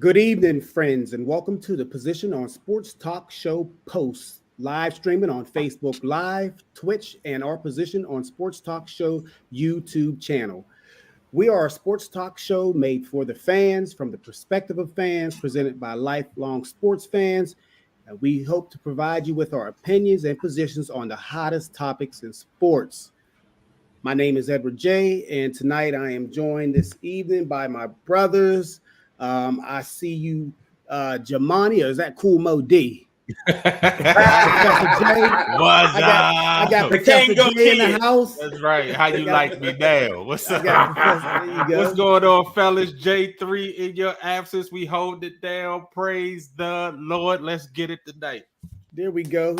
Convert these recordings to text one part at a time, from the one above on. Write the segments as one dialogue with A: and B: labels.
A: Good evening, friends, and welcome to the Position on Sports Talk Show post, live streaming on Facebook Live, Twitch, and our Position on Sports Talk Show YouTube channel. We are a sports talk show made for the fans, from the perspective of fans, presented by lifelong sports fans. And we hope to provide you with our opinions and positions on the hottest topics in sports. My name is Edward J, and tonight I am joined this evening by my brothers. I see you, Jamani, or is that Cool Mo D? Professor J. I got Professor J in the house.
B: That's right. How you like me now? What's up?
A: There you go.
B: What's going on, fellas? J3 in your absence. We hold it down. Praise the Lord. Let's get it tonight.
A: There we go.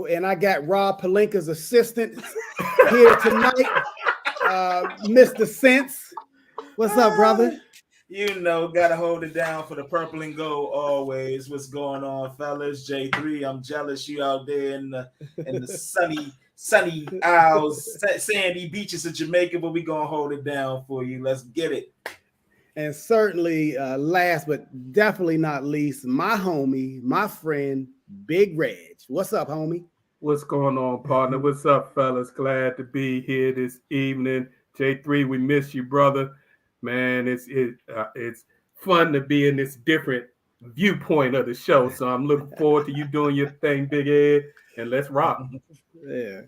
A: And I got Rob Palenka's assistant here tonight, Mr. Sense. What's up, brother?
C: You know, gotta hold it down for the purple and gold always. What's going on, fellas? J3, I'm jealous you out there in the sunny isles, sandy beaches of Jamaica, but we gonna hold it down for you. Let's get it.
A: And certainly, last but definitely not least, my homie, my friend, Big Reg. What's up, homie?
D: What's going on, partner? What's up, fellas? Glad to be here this evening. J3, we miss you, brother. Man, it's fun to be in this different viewpoint of the show. So I'm looking forward to you doing your thing, Big Ed, and let's rock.
A: Yeah.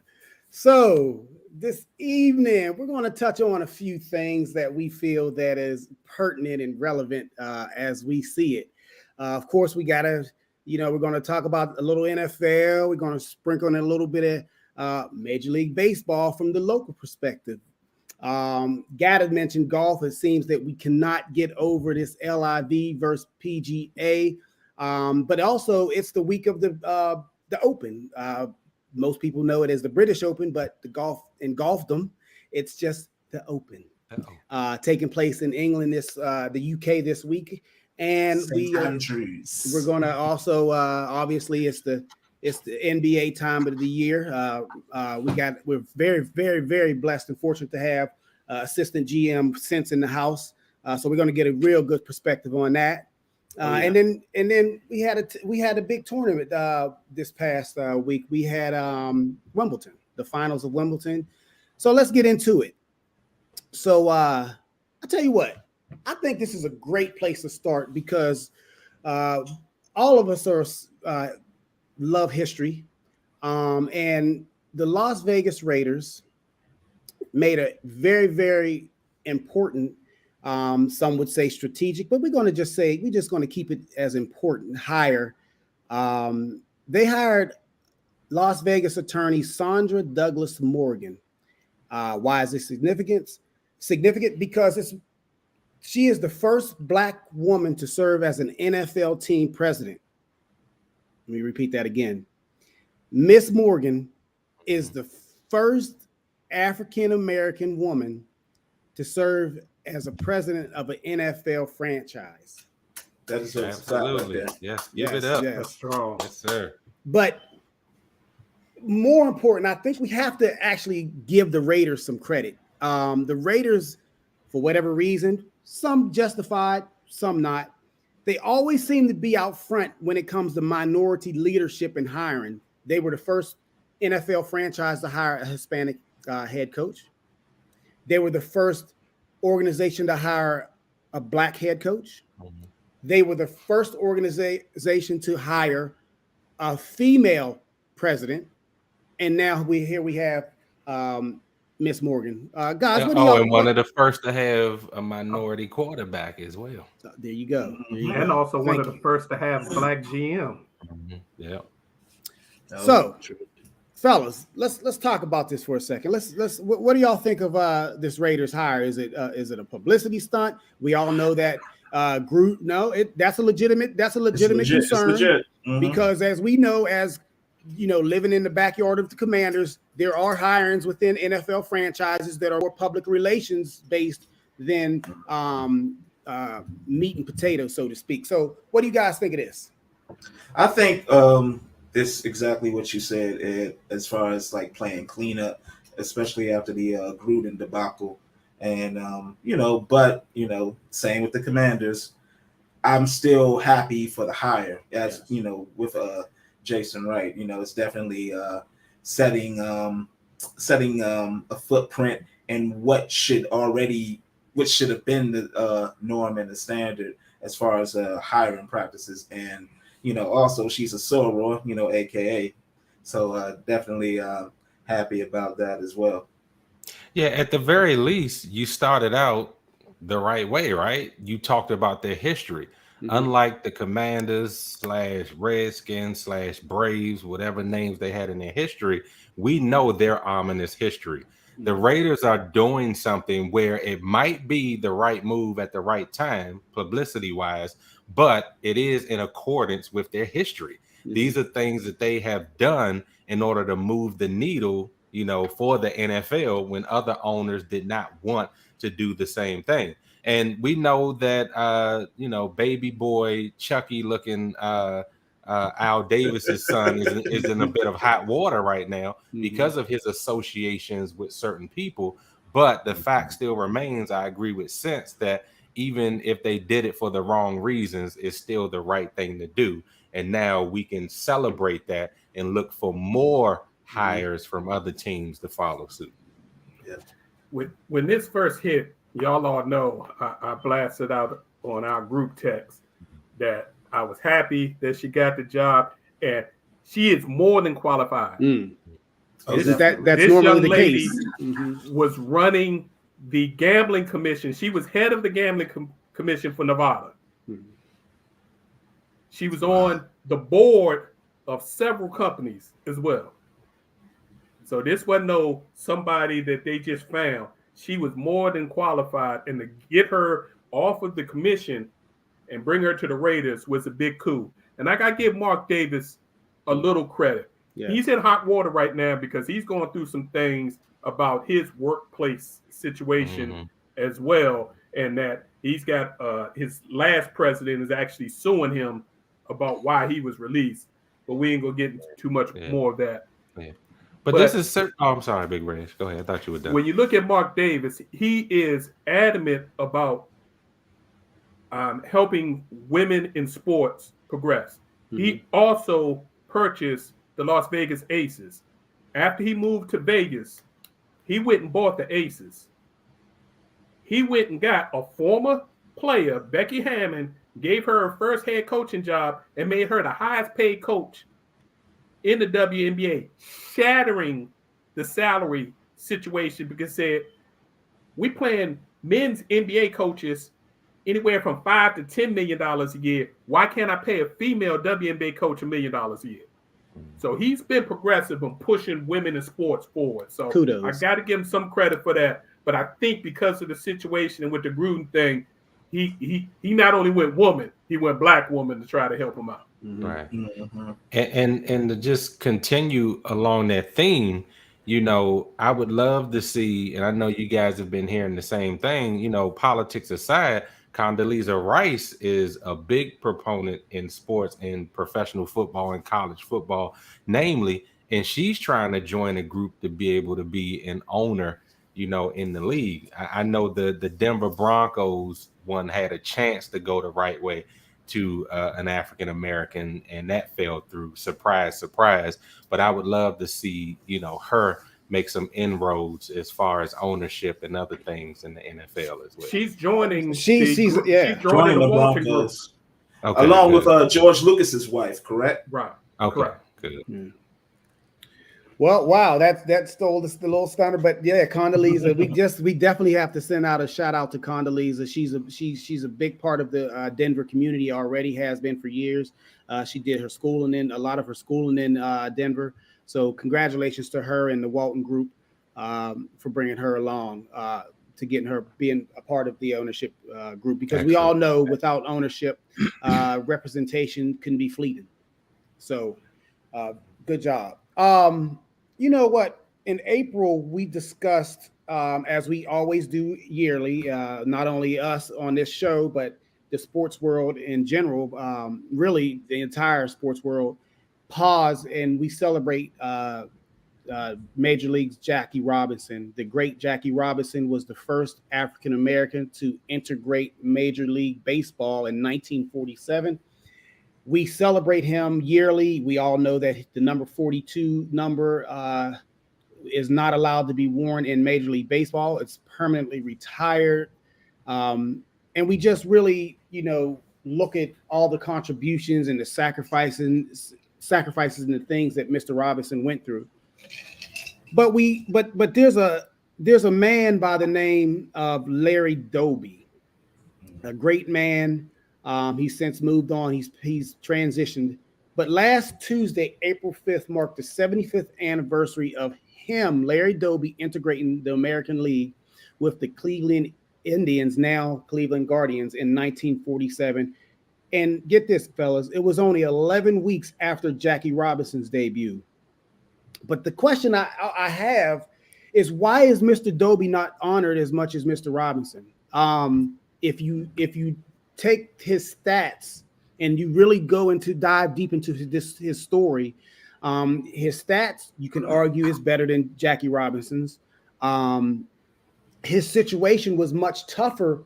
A: So this evening, we're going to touch on a few things that we feel that is pertinent and relevant as we see it. Of course, we got to, we're going to talk about a little NFL. We're going to sprinkle in a little bit of Major League Baseball from the local perspective. Gaddard mentioned golf. It seems that we cannot get over this LIV versus PGA, but also it's the week of the Open. Most people know it as the British Open, but the golfdom, it's just the Open. Taking place in England, the UK this week, and we're going to also obviously it's the NBA time of the year. We're very, very, very blessed and fortunate to have assistant GM Sense in the house. So we're going to get a real good perspective on that. And then we had a big tournament this past week. We had Wimbledon, the finals of Wimbledon. So let's get into it. So I tell you what, I think this is a great place to start because all of us love history, and the Las Vegas Raiders made a very, very important, some would say strategic, but we're just going to keep it as important hire. They hired Las Vegas attorney Sandra Douglas Morgan. Why is this significant? Because she is the first Black woman to serve as an NFL team president. Let me repeat that again. Miss Morgan is the first African-American woman to serve as a president of an NFL franchise.
C: That is
B: absolutely.
C: Right.
B: Yes, give it up.
D: That's strong.
B: Yes, sir.
A: But more important, I think we have to actually give the Raiders some credit. The Raiders, for whatever reason, some justified, some not, they always seem to be out front when it comes to minority leadership and hiring. They were the first NFL franchise to hire a Hispanic head coach. They were the first organization to hire a Black head coach. Mm-hmm. They were the first organization to hire a female president. And now we have Miss Morgan. Guys, what do y'all?
B: And one of the first to have a minority quarterback as well.
A: There you go.
D: And also one of the first to have Black GM.
B: Mm-hmm. Yeah.
A: So, fellas, let's talk about this for a second. What do y'all think of this Raiders hire? Is it a publicity stunt? We all know that Groot. No, that's a legitimate concern because as we know, living in the backyard of the Commanders, there are hirings within NFL franchises that are more public relations based than meat and potatoes, so to speak. So what do you guys think of this?
C: I think this exactly what you said, Ed, as far as like playing cleanup, especially after the Gruden debacle. And, same with the Commanders. I'm still happy for the hire, as you know, with Jason Wright. You know, it's definitely setting a footprint in what should have been the norm and the standard as far as hiring practices. And also she's a soror, AKA. So definitely happy about that as well.
B: Yeah, at the very least, you started out the right way, right? You talked about their history. Unlike the Commanders / Redskins / Braves, whatever names they had in their history, we know their ominous history. The Raiders are doing something where it might be the right move at the right time, publicity-wise, but it is in accordance with their history. These are things that they have done in order to move the needle, for the NFL when other owners did not want to do the same thing. And we know that baby boy Chucky looking Al Davis's son is in a bit of hot water right now because of his associations with certain people. But the fact still remains, I agree with Sense, that even if they did it for the wrong reasons, it's still the right thing to do. And now we can celebrate that and look for more hires from other teams to follow suit.
C: Yeah.
D: When this first hit, y'all all know I blasted out on our group text that I was happy that she got the job, and she is more than qualified.
A: That's normally the case.
D: Was running the gambling commission. She was head of the gambling commission for Nevada. She was on the board of several companies as well. So this wasn't somebody that they just found. She was more than qualified, and to get her off of the commission and bring her to the Raiders was a big coup. And I got to give Mark Davis a little credit. Yeah. He's in hot water right now because he's going through some things about his workplace situation as well, and that he's got his last president is actually suing him about why he was released. But we ain't going to get into too much more of that.
B: Yeah. But this is certain. Oh, I'm sorry, Big Range. Go ahead. I thought you were done.
D: When you look at Mark Davis, he is adamant about helping women in sports progress. He also purchased the Las Vegas Aces. After he moved to Vegas, he went and bought the Aces. He went and got a former player, Becky Hammond, gave her her first head coaching job and made her the highest paid coach in the WNBA, shattering the salary situation because said, we playing men's NBA coaches anywhere from $5 to $10 million a year. Why can't I pay a female WNBA coach $1 million a year? So he's been progressive in pushing women in sports forward. So kudos. I got to give him some credit for that. But I think because of the situation and with the Gruden thing, he not only went woman, he went black woman to try to help him out.
B: Right. And to just continue along that theme, I would love to see, and I know you guys have been hearing the same thing, politics aside, Condoleezza Rice is a big proponent in sports and professional football and college football, namely, and she's trying to join a group to be able to be an owner, in the league. I know the Denver Broncos one had a chance to go the right way to an African American, and that fell through. Surprise, surprise. But I would love to see, her make some inroads as far as ownership and other things in the NFL as well.
D: She's joining.
C: She's joining the Broncos, along with George Lucas's wife. Correct.
D: Right.
B: Okay.
D: Correct.
B: Good.
A: Well, wow, that stole the little stunner, but yeah, Condoleezza, we definitely have to send out a shout out to Condoleezza. She's a big part of the Denver community already, has been for years. She did her schooling a lot of her schooling in Denver. So congratulations to her and the Walton Group for bringing her along to getting her being a part of the ownership group, because Excellent. We all know without ownership, representation can be fleeting. So good job. You know what? In April, we discussed, as we always do yearly, not only us on this show, but the sports world in general, really the entire sports world, pause and we celebrate Major League's Jackie Robinson. The great Jackie Robinson was the first African American to integrate Major League Baseball in 1947. We celebrate him yearly. We all know that the number 42 number is not allowed to be worn in Major League Baseball. It's permanently retired. And we just really, look at all the contributions and the sacrifices and the things that Mr. Robinson went through. But there's a man by the name of Larry Doby, a great man. He's since moved on. He's transitioned. But last Tuesday, April 5th, marked the 75th anniversary of him, Larry Doby, integrating the American League with the Cleveland Indians, now Cleveland Guardians, in 1947. And get this, fellas, it was only 11 weeks after Jackie Robinson's debut. But the question I have is, why is Mr. Doby not honored as much as Mr. Robinson? If you take his stats and you really dive deep into his story, his stats, you can argue, is better than Jackie Robinson's. His situation was much tougher,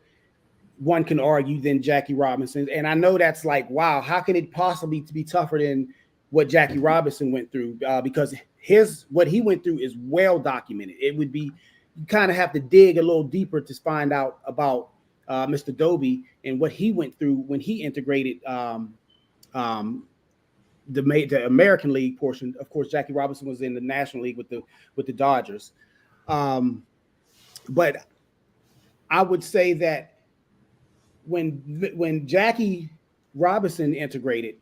A: one can argue, than Jackie Robinson's. And I know that's like, wow, how can it possibly be tougher than what Jackie Robinson went through? Because what he went through is well documented. It would be, you kind of have to dig a little deeper to find out about Mr. Doby and what he went through when he integrated the American League portion. Of course, Jackie Robinson was in the National League with the Dodgers. But I would say that when Jackie Robinson integrated,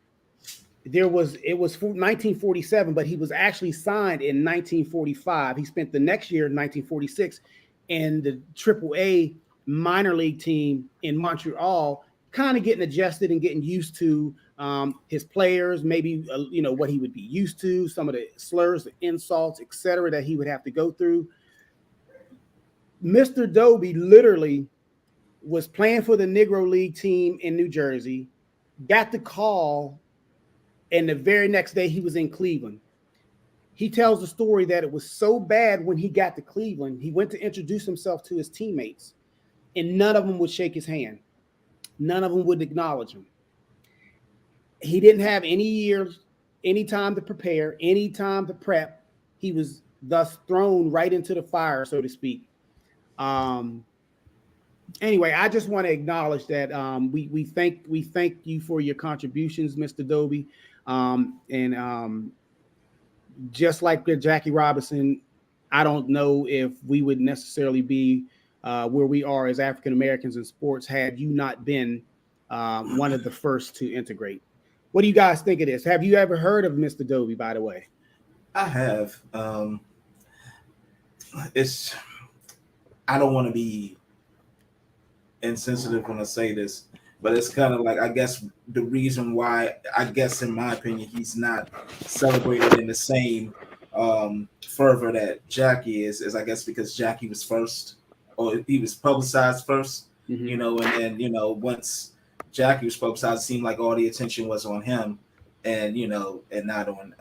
A: it was 1947, but he was actually signed in 1945. He spent the next year, 1946, in the AAA minor league team in Montreal, kind of getting adjusted and getting used to his players, maybe what he would be used to, some of the slurs, the insults, etc., that he would have to go through. Mr. Doby literally was playing for the Negro League team in New Jersey, got the call, and the very next day he was in Cleveland. He tells the story that it was so bad when he got to Cleveland, he went to introduce himself to his teammates, and none of them would shake his hand. None of them would acknowledge him. He didn't have any years, any time to prepare, any time to prep. He was thus thrown right into the fire, so to speak. Anyway, I just want to acknowledge that we thank you for your contributions, Mr. Doby. And just like the Jackie Robinson, I don't know if we would necessarily be where we are as African Americans in sports had you not been one of the first to integrate. What do you guys think of this? Have you ever heard of Mr. Doby, by the way?
C: I have. I don't want to be insensitive when I say this, but it's kind of like, I guess the reason why, I guess in my opinion, he's not celebrated in the same fervor that Jackie is I guess because Jackie was first, or he was publicized first, and then, once Jackie was publicized, it seemed like all the attention was on him, and and not on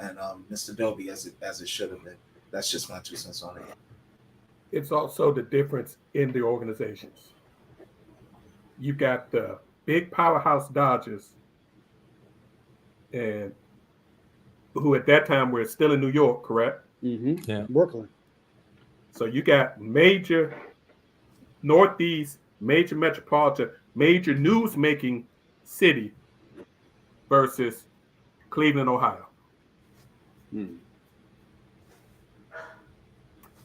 C: Mr. Doby as it should have been. That's just my 2 cents on it.
D: It's also the difference in the organizations. You got the big powerhouse Dodgers, and who at that time were still in New York, correct?
A: Mm-hmm.
B: Yeah.
A: Brooklyn.
D: So you got major Northeast, major metropolitan, major news-making city versus Cleveland, Ohio.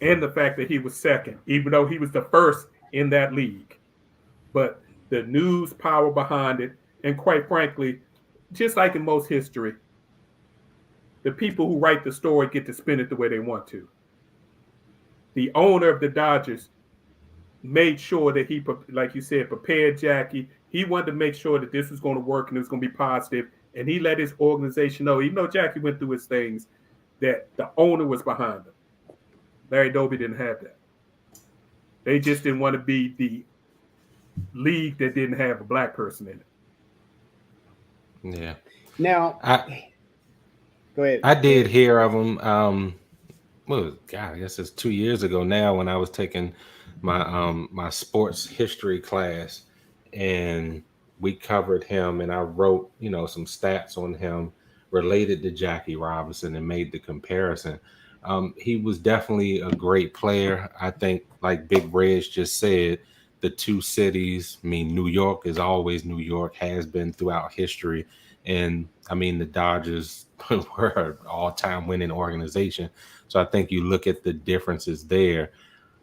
D: And the fact that he was second, even though he was the first in that league. But the news power behind it, and quite frankly, just like in most history, the people who write the story get to spin it the way they want to. The owner of the Dodgers made sure that he, like you said, prepared Jackie. He wanted to make sure that this was going to work and it was going to be positive. And he let his organization know, even though Jackie went through his things, that the owner was behind him. Larry Doby didn't have that. They just didn't want to be the league that didn't have a black person in it.
B: Yeah.
A: Now, go ahead.
B: I did hear of him well, God, I guess it's 2 years ago now when I was taking my sports history class, and we covered him, and I wrote some stats on him related to Jackie Robinson and made the comparison. He was definitely a great player. I think, like Big Reg just said, the two cities, I mean, New York is always New York, has been throughout history. And I mean, the Dodgers were an all-time winning organization. So I think you look at the differences there.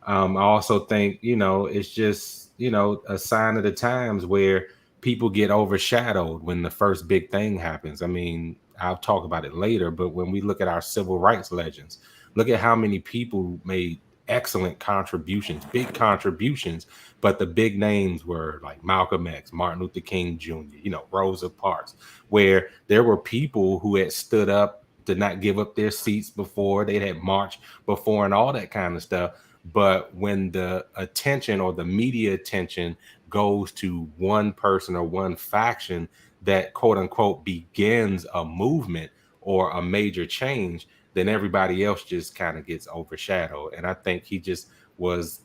B: I also think, it's just, a sign of the times where people get overshadowed when the first big thing happens. I mean, I'll talk about it later, but when we look at our civil rights legends, look at how many people made excellent contributions, big contributions, but the big names were like Malcolm X, Martin Luther King Jr., Rosa Parks, where there were people who had stood up to not give up their seats before, they had marched before and all that kind of stuff. But when the attention or the media attention goes to one person or one faction that quote unquote begins a movement or a major change, then everybody else just kind of gets overshadowed. And I think he just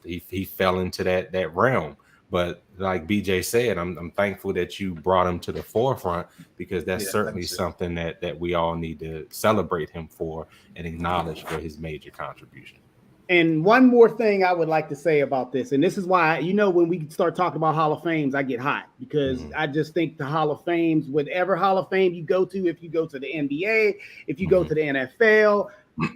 B: he fell into that realm. But like BJ said, I'm thankful that you brought him to the forefront, because that's certainly something that we all need to celebrate him for and acknowledge for his major contribution.
A: And one more thing I would like to say about this, and this is why, when we start talking about Hall of Fames, I get hot, because I just think the Hall of Fames, whatever Hall of Fame you go to, if you go to the NBA, if you go to the NFL,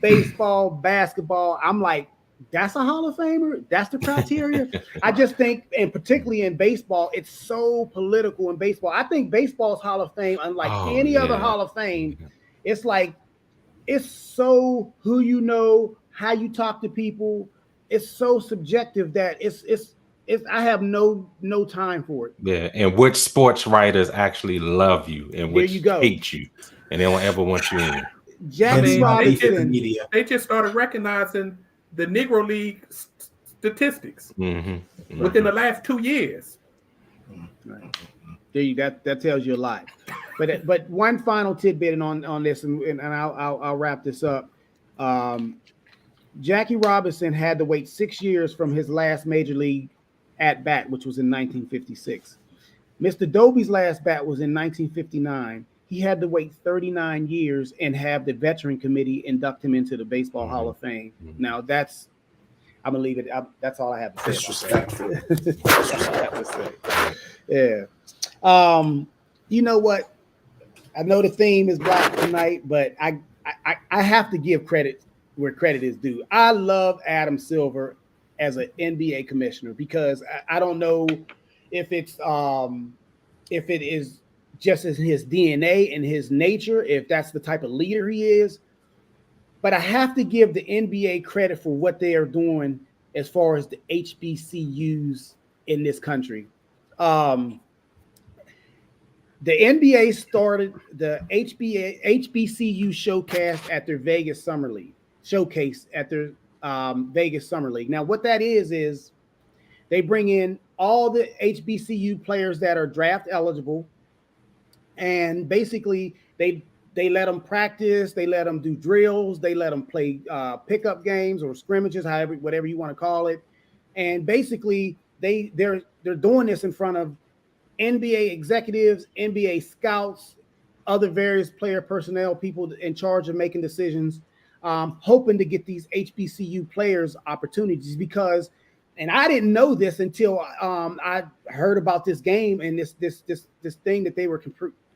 A: baseball, basketball, I'm like, that's a Hall of Famer? That's the criteria? I just think, and particularly in baseball, it's so political in baseball. I think baseball's Hall of Fame, unlike any other Hall of Fame, it's like, it's so who you know, how you talk to people. It's so subjective that it's I have no time for it.
B: Yeah, and which sports writers actually love you and which hate you, and they don't ever want you in.
A: Jackie Robinson,
D: they just started recognizing the Negro League statistics within the last 2 years.
A: Right. There you that tells you a lot. But one final tidbit on this, and I'll wrap this up. Jackie Robinson had to wait 6 years from his last major league at bat, which was in 1956. Mr. Doby's last bat was in 1959. He had to wait 39 years and have the veteran committee induct him into the Baseball Hall of Fame. Now I'm gonna leave it. That's all I have to say.
C: Disrespectful.
A: Yeah. You know what? I know the theme is black tonight, but I have to give credit where credit is due. I love Adam Silver as an NBA commissioner, because I don't know if it is just as his DNA and his nature, if that's the type of leader he is. But I have to give the NBA credit for what they are doing as far as the HBCUs in this country. The NBA started the HBCU showcase at their Vegas Summer League. Now, what that is they bring in all the HBCU players that are draft eligible, and basically they let them practice, they let them do drills, they let them play pickup games or scrimmages, whatever you want to call it, and basically they're doing this in front of NBA executives, NBA scouts, other various player personnel, people in charge of making decisions, hoping to get these HBCU players opportunities. Because, and I didn't know this until I heard about this game and this thing that they were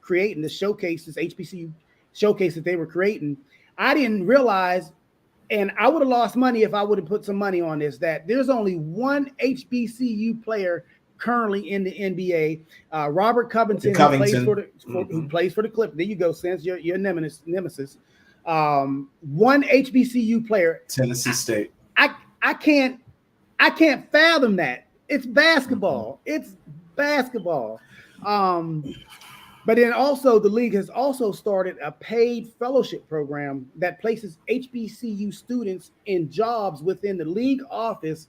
A: creating, this showcase, this HBCU showcase that they were creating. I didn't realize, and I would have lost money if I would have put some money on this, that there's only one HBCU player currently in the NBA, Robert Covington, who plays for the Clippers. There you go, since your nemesis. One HBCU player,
C: Tennessee State.
A: I can't fathom that. It's basketball. It's basketball. But then also the league has also started a paid fellowship program that places HBCU students in jobs within the league office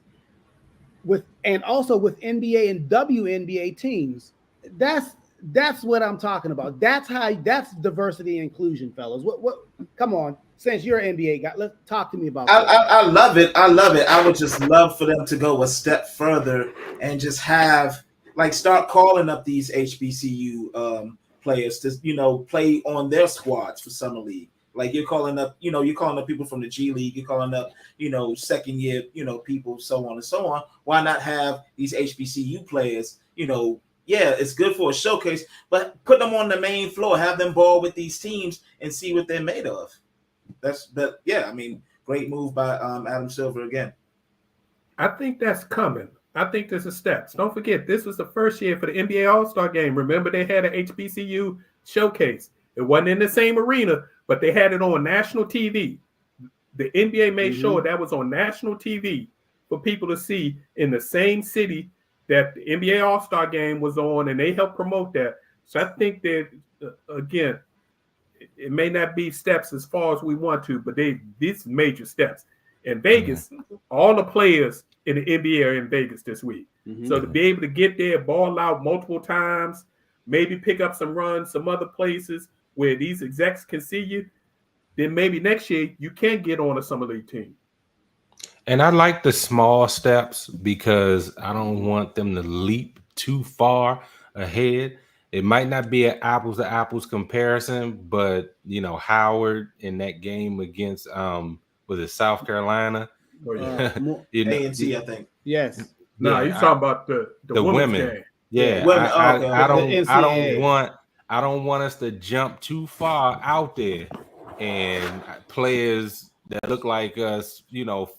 A: and also with NBA and WNBA teams. That's what I'm talking about. That's diversity and inclusion, fellas. What come on, since you're an NBA guy, let's talk to me about
C: I,
A: that.
C: I love it. I love it. I would just love for them to go a step further and just have start calling up these HBCU players to play on their squads for summer league. Like you're calling up people from the G League. You're calling up second year people, so on and so on. Why not have these HBCU players? Yeah, it's good for a showcase, but put them on the main floor, have them ball with these teams, and see what they're made of. Great move by Adam Silver again.
D: I think that's coming. I think there's a steps. Don't forget, this was the first year for the NBA All-Star Game. Remember, they had an HBCU showcase. It wasn't in the same arena, but they had it on national TV. The NBA made sure that was on national TV for people to see in the same city that the NBA All-Star Game was on, and they helped promote that. So I think that, again, it may not be steps as far as we want to, but these major steps. In Vegas, all the players in the NBA are in Vegas this week. So to be able to get there, ball out multiple times, maybe pick up some runs, some other places where these execs can see you, then maybe next year you can get on a summer league team.
B: And I like the small steps because I don't want them to leap too far ahead. It might not be an apples to apples comparison, but Howard in that game against was it South Carolina?
C: A&T, I think.
A: Yes.
D: No, you're talking about the women's game.
B: Yeah, I don't want us to jump too far out there and players that look like us,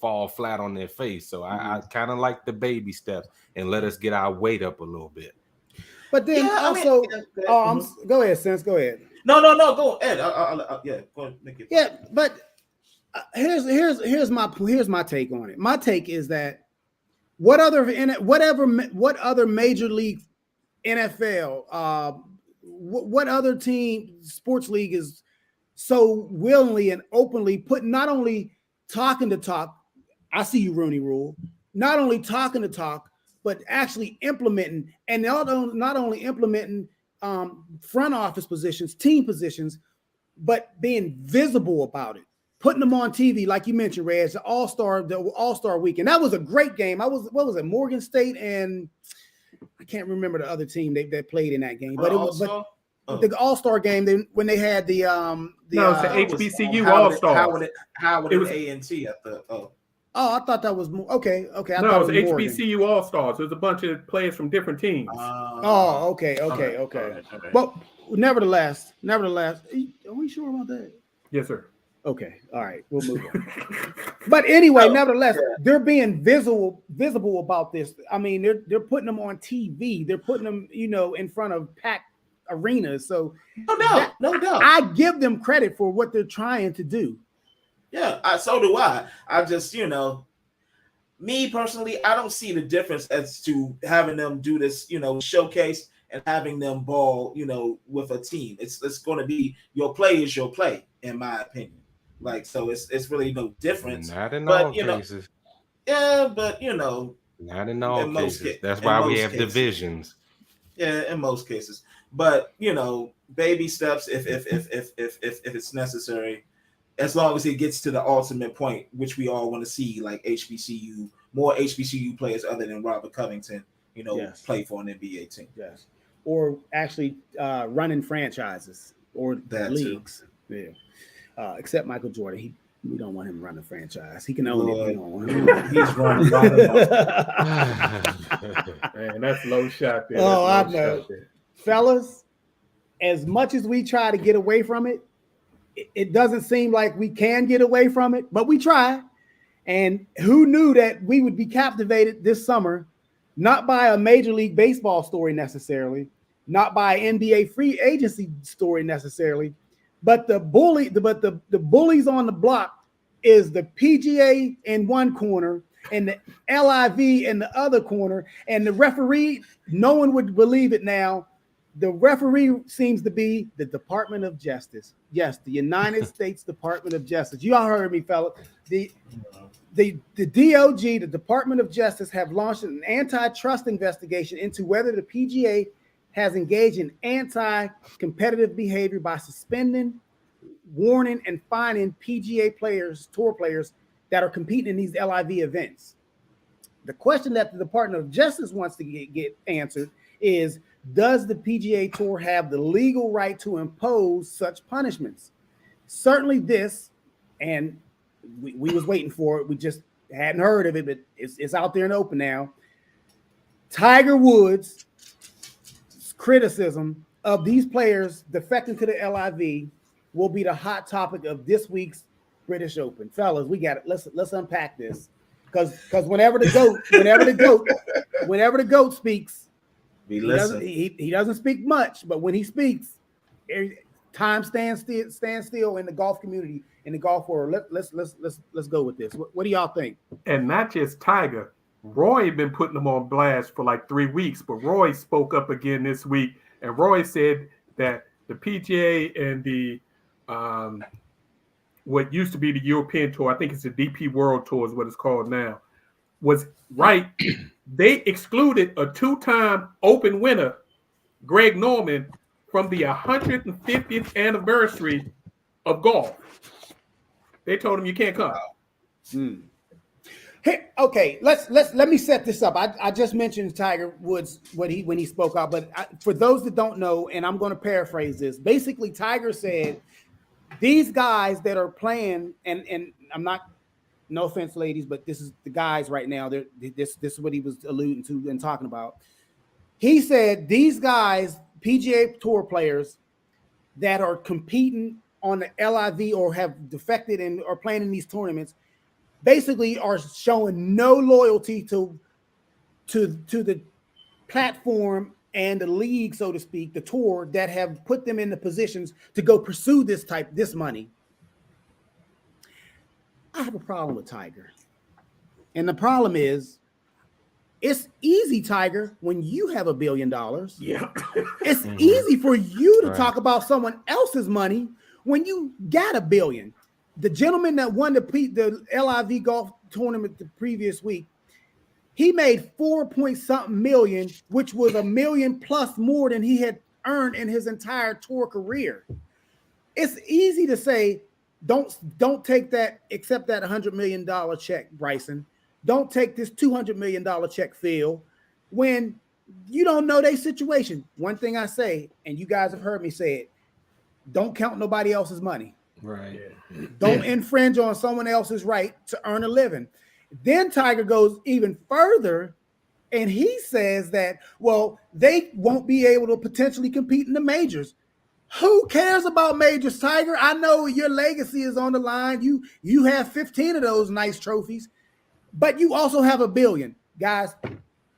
B: fall flat on their face. So I kind of like the baby steps and let us get our weight up a little bit.
A: But then go ahead, Sense. Go ahead.
C: No, go Ed. Go ahead, Nick.
A: Yeah, but here's my take on it. My take is that what other major league, NFL, what other team, sports league is so willingly and openly put not only talking to talk. I see you, Rooney Rule. Not only talking to talk, but actually implementing, and not only implementing front office positions, team positions, but being visible about it, putting them on TV, like you mentioned, Reg, the All-Star Weekend. That was a great game. What was it, Morgan State, and I can't remember the other team that played in that game, but the All-Star game when they had the
D: it's the HBCU All-Stars.
C: Howard and A&T at the
A: Oh, I thought that was okay.
D: No, it was HBCU All Stars. There's a bunch of players from different teams.
A: Okay. All right. But nevertheless, are we sure about that?
D: Yes, sir.
A: Okay, all right, we'll move on. But anyway, nevertheless, they're being visible about this. I mean, they're putting them on TV. They're putting them, in front of packed arenas. So
C: no doubt,
A: I give them credit for what they're trying to do.
C: Yeah, so do I. I just, me personally, I don't see the difference as to having them do this, showcase and having them ball, with a team. It's going to be your play is your play, in my opinion. So it's really no difference.
B: Not in all cases.
C: Yeah, but
B: not in all cases. That's why we have divisions.
C: Yeah, in most cases. But baby steps if it's necessary. As long as it gets to the ultimate point, which we all want to see, like more HBCU players other than Robert Covington, play for an NBA team.
A: Yes. Or actually running franchises or leagues. Too. Yeah. Except Michael Jordan. We don't want him running a franchise. He can own it. We don't want him.
C: He's running.
D: Man, that's low shot there.
A: Oh, I know. Fellas, as much as we try to get away from it, it doesn't seem like we can get away from it, but we try. And who knew that we would be captivated this summer, not by a Major League Baseball story necessarily, not by NBA free agency story necessarily, but the bullies on the block is the PGA in one corner and the LIV in the other corner, and the referee, no one would believe it now. The referee seems to be the Department of Justice. Yes, the United States Department of Justice. You all heard me, fella. The DOJ, the Department of Justice, have launched an antitrust investigation into whether the PGA has engaged in anti-competitive behavior by suspending warning and fining PGA players, tour players that are competing in these LIV events. The question that the Department of Justice wants to get answered is, does the PGA Tour have the legal right to impose such punishments? Certainly this, and we was waiting for it. We just hadn't heard of it, but it's out there and open now. Tiger Woods' criticism of these players defecting to the LIV will be the hot topic of this week's British Open. Fellas, we got it. Let's unpack this. Because whenever the goat speaks, he doesn't speak much, but when he speaks, time stands still in the golf community, in the golf world. Let's go with this. What do y'all think?
D: And not just Tiger. Roy had been putting them on blast for like 3 weeks, but Roy spoke up again this week, and Roy said that the PGA and the what used to be the European Tour, I think it's the DP World Tour is what it's called now, was right. They excluded a 2-time Open winner, Greg Norman, from the 150th anniversary of golf. They told him you can't come.
A: Hey, okay, let me set this up. I just mentioned Tiger Woods when he spoke out, but for those that don't know, and I'm going to paraphrase this, basically Tiger said these guys that are playing, and I'm not, no offense, ladies, but this is the guys right now. This is what he was alluding to and talking about. He said these guys, PGA Tour players that are competing on the LIV or have defected and are playing in these tournaments, basically are showing no loyalty to the platform and the league, so to speak, the tour that have put them in the positions to go pursue this money. I have a problem with Tiger. And the problem is, it's easy, Tiger, when you have $1 billion.
D: Yeah.
A: It's easy for you to talk about someone else's money when you got $1 billion. The gentleman that won the LIV golf tournament the previous week, he made 4-point-something million, which was $1 million plus more than he had earned in his entire tour career. It's easy to say, don't take that, accept that $100 million check, Bryson. Don't take this $200 million check, Phil, when you don't know their situation. One thing I say, and you guys have heard me say it, don't count nobody else's money.
B: Right.
A: Don't infringe on someone else's right to earn a living. Then Tiger goes even further, and he says that, well, they won't be able to potentially compete in the majors. Who cares about majors, Tiger? I know your legacy is on the line. You have 15 of those nice trophies, but you also have $1 billion. Guys,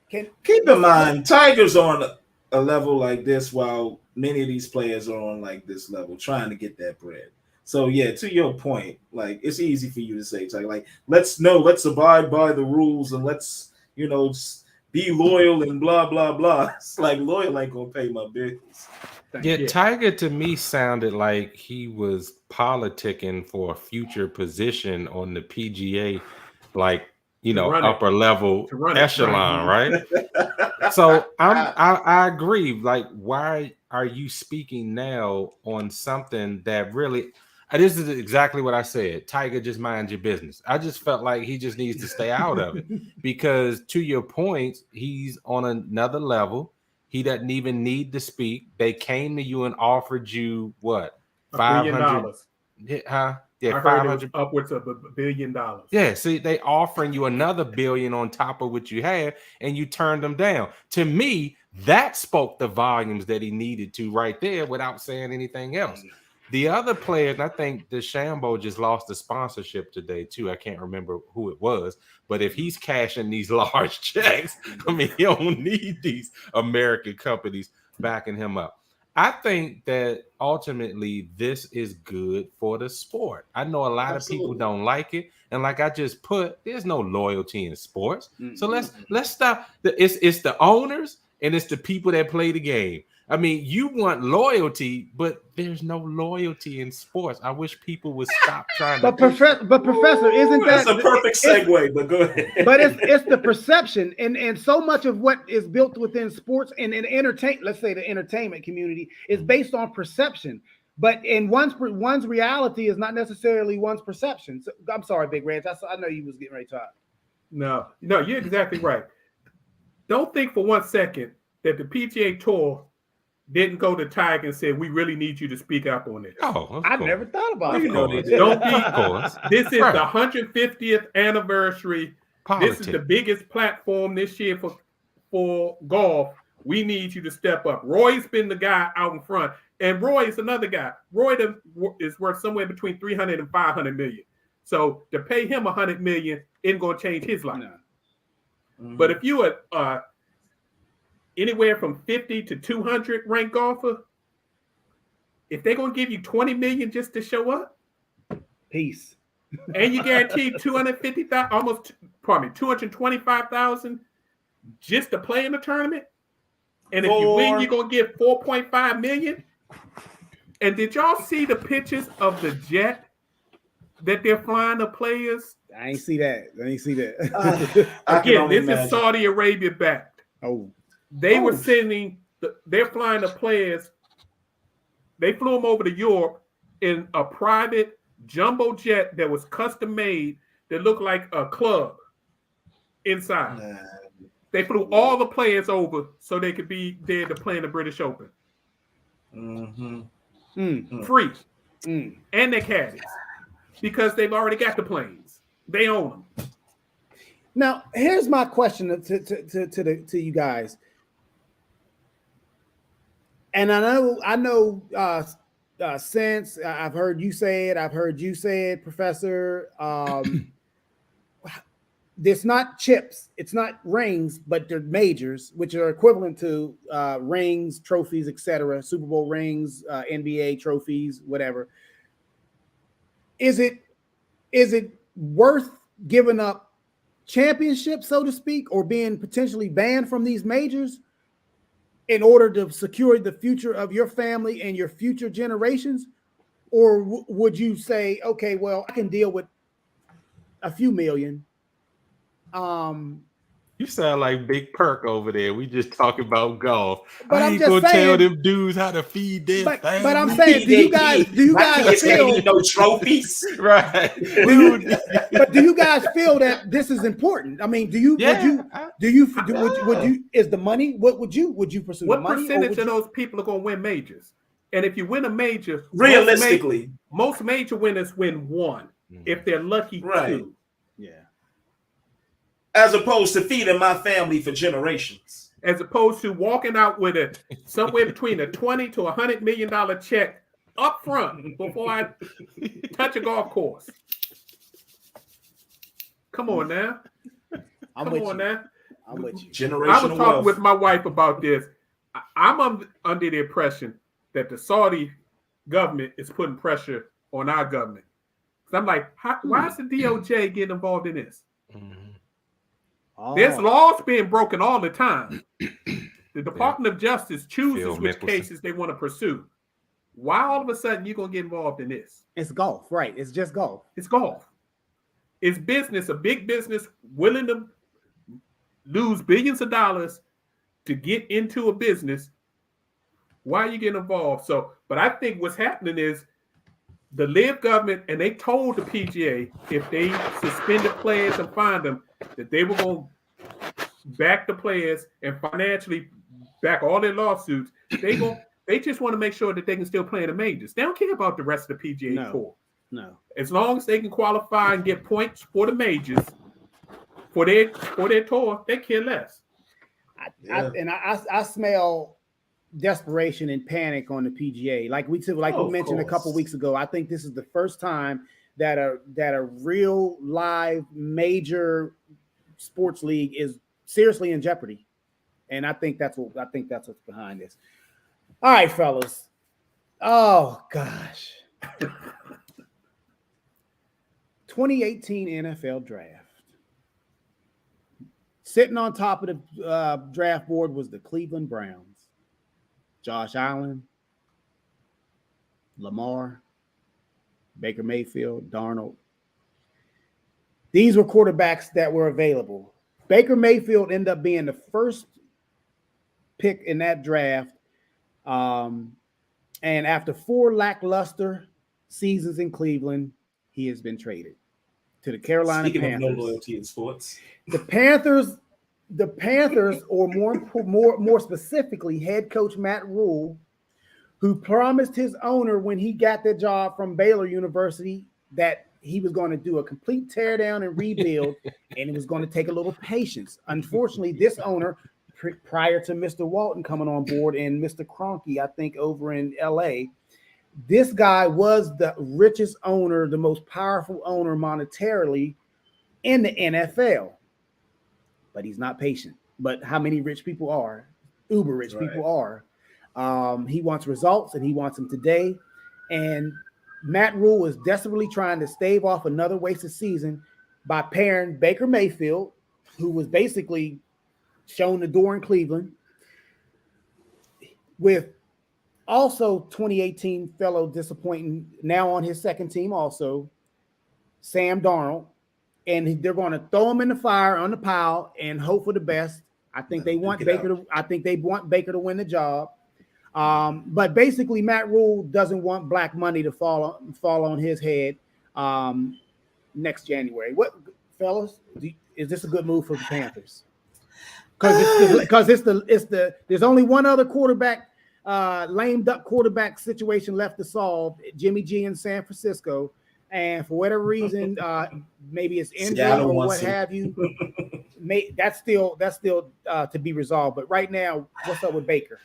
C: keep in mind, Tiger's on a level like this while many of these players are on like this level trying to get that bread. So yeah, to your point, like it's easy for you to say, like let's abide by the rules and let's be loyal and blah blah blah. It's like loyal ain't gonna pay my bills.
B: Yeah, Tiger to me sounded like he was politicking for a future position on the PGA, like upper level echelon, right? So I agree. Like, why are you speaking now on something that really? This is exactly what I said. Tiger, just mind your business. I just felt like he just needs to stay out of it because, to your point, he's on another level. He doesn't even need to speak. They came to you and offered you what? $500 billion? Huh? Yeah, 500
D: upwards of $1 billion.
B: Yeah, see, they offering you another $1 billion on top of what you had, and you turned them down. To me, that spoke the volumes that he needed to right there without saying anything else. The other players, I think DeChambeau just lost the sponsorship today too. I can't remember who it was, but if he's cashing these large checks, I mean, he don't need these American companies backing him up. I think that ultimately this is good for the sport. I know a lot of people don't like it, and like I just put, there's no loyalty in sports. So let's stop. It's the owners and it's the people that play the game. I mean, you want loyalty, but there's no loyalty in sports. I wish people would stop trying to.
A: Professor, isn't that
C: that's a perfect segue? But go ahead.
A: But it's the perception, and so much of what is built within sports and in let's say the entertainment community is based on perception. But in one's reality is not necessarily one's perception. So, I'm sorry, Big Red. I know you was getting ready to talk.
D: No, you're exactly right. Don't think for 1 second that the PGA Tour didn't go to Tiger and said, "We really need you to speak up on this."
B: Oh,
A: I never thought about
C: You
A: it.
C: know they did.
D: Don't be.
B: Of course.
D: This is
B: Right.
D: the 150th anniversary.
B: Politics.
D: This is the biggest platform this year for golf. We need you to step up. Roy's been the guy out in front, and Roy is another guy. Roy is worth somewhere between 300 and 500 million. So to pay him 100 million isn't going to change his life.
A: No.
C: Mhm.
D: But if you are anywhere from 50 to 200 ranked golfer, if they're going to give you 20 million just to show up,
A: Peace.
D: and you guarantee 250,000, almost, pardon me, 225,000 just to play in the tournament, and if you win, you're going to get 4.5 million. And did y'all see the pictures of the jet that they're flying the players?
A: I ain't see that.
C: I can
D: Again,
C: only
D: this
C: imagine.
D: is Saudi Arabia backed.
A: Oh,
D: They were
A: Oh.
D: sending, they're flying the players. They flew them over to Europe in a private jumbo jet that was custom made that looked like a club inside.
C: Nah.
D: They flew all the players over so they could be there to play in the British Open.
C: Mhm.
D: Free.
A: mm.
D: And their caddies. Because they've already got the planes. They own them.
A: Now, here's my question to you guys. And I know. Since I've heard you say it, I've heard you say it, Professor. It's not chips, it's not rings, but they're majors, which are equivalent to rings, trophies, etc. Super Bowl rings, NBA trophies, whatever. Is it worth giving up championships, so to speak, or being potentially banned from these majors in order to secure the future of your family and your future generations? Or would you say, okay, well, I can deal with a few million?
B: You sound like Big Perk over there. We just talking about golf.
A: But
B: I
A: I'm
B: ain't
A: just
B: gonna tell
A: saying-
B: them dudes how to feed their
A: But
B: family.
A: I'm saying, do you guys
C: My kids can't
A: feel?
C: eat no trophies.
B: Right, dude.
A: But do you guys feel that this is important? I mean, would you? Is the money? What would you pursue?
D: What
A: the money, or
D: percentage
A: would
D: of
A: you-
D: those people are going to win majors? And if you win a major,
C: Realistically,
D: most major winners win one. If they're lucky,
C: Right.
D: two.
A: Yeah.
C: as opposed to feeding my family for generations.
D: As opposed to walking out with a somewhere between a $20 to $100 million check up front before I touch a golf course. Come on now.
A: I'm
D: Come
A: with
D: on
A: you.
D: now.
A: I'm with you.
D: I
C: Generational
D: was talking
C: wealth.
D: with my wife about this. I'm under the impression that the Saudi government is putting pressure on our government. So I'm like, why is the DOJ getting involved in this?
A: Oh.
D: There's laws being broken all the time. The Department of Justice chooses
B: Phil
D: which
B: Mickelson.
D: cases they want to pursue. Why all of a sudden you're going to get involved in this?
A: It's golf, right? It's just golf.
D: It's golf. It's business, a big business willing to lose billions of dollars to get into a business. Why are you getting involved? So, but I think what's happening is the LIV government, and they told the PGA if they suspended players and fined them, that they were going to back the players and financially back all their lawsuits. They just want to make sure that they can still play in the majors. They don't care about the rest of the PGA Tour.
A: No.
D: As long as they can qualify and get points for the majors for their tour, they care less.
A: I smell desperation and panic on the PGA. Like we mentioned a couple weeks ago, I think this is the first time that a real live major sports league is seriously in jeopardy. And I think that's what's behind this. All right, fellas. Oh gosh. 2018 NFL draft. Sitting on top of the draft board was the Cleveland Browns. Josh Allen, Lamar, Baker Mayfield, Darnold. These were quarterbacks that were available. Baker Mayfield ended up being the first pick in that draft. And And after 4 lackluster seasons in Cleveland, he has been traded to the Carolina
C: Speaking
A: Panthers.
C: of no loyalty in sports,
A: The Panthers, or more specifically, head coach Matt Rule, who promised his owner when he got the job from Baylor University that he was going to do a complete tear down and rebuild, and it was going to take a little patience. Unfortunately, this owner, prior to Mr. Walton coming on board and Mr. Kroenke, I think over in LA, this guy was the richest owner, the most powerful owner monetarily in the NFL. But he's not patient. But how many rich people are? Uber rich people are. He wants results, and he wants them today. And Matt Rule is desperately trying to stave off another wasted season by pairing Baker Mayfield, who was basically shown the door in Cleveland, with also 2018 fellow disappointing, now on his second team also, Sam Darnold. And they're going to throw him in the fire on the pile and hope for the best. I think they want Baker to win the job. But basically, Matt Rule doesn't want black money to fall on his head next January. What, fellas? Is this a good move for the Panthers? Because there's only one other quarterback, lame duck quarterback situation left to solve, Jimmy G in San Francisco. And for whatever reason, maybe it's injury or what have you. That's still to be resolved. But right now, what's up with Baker?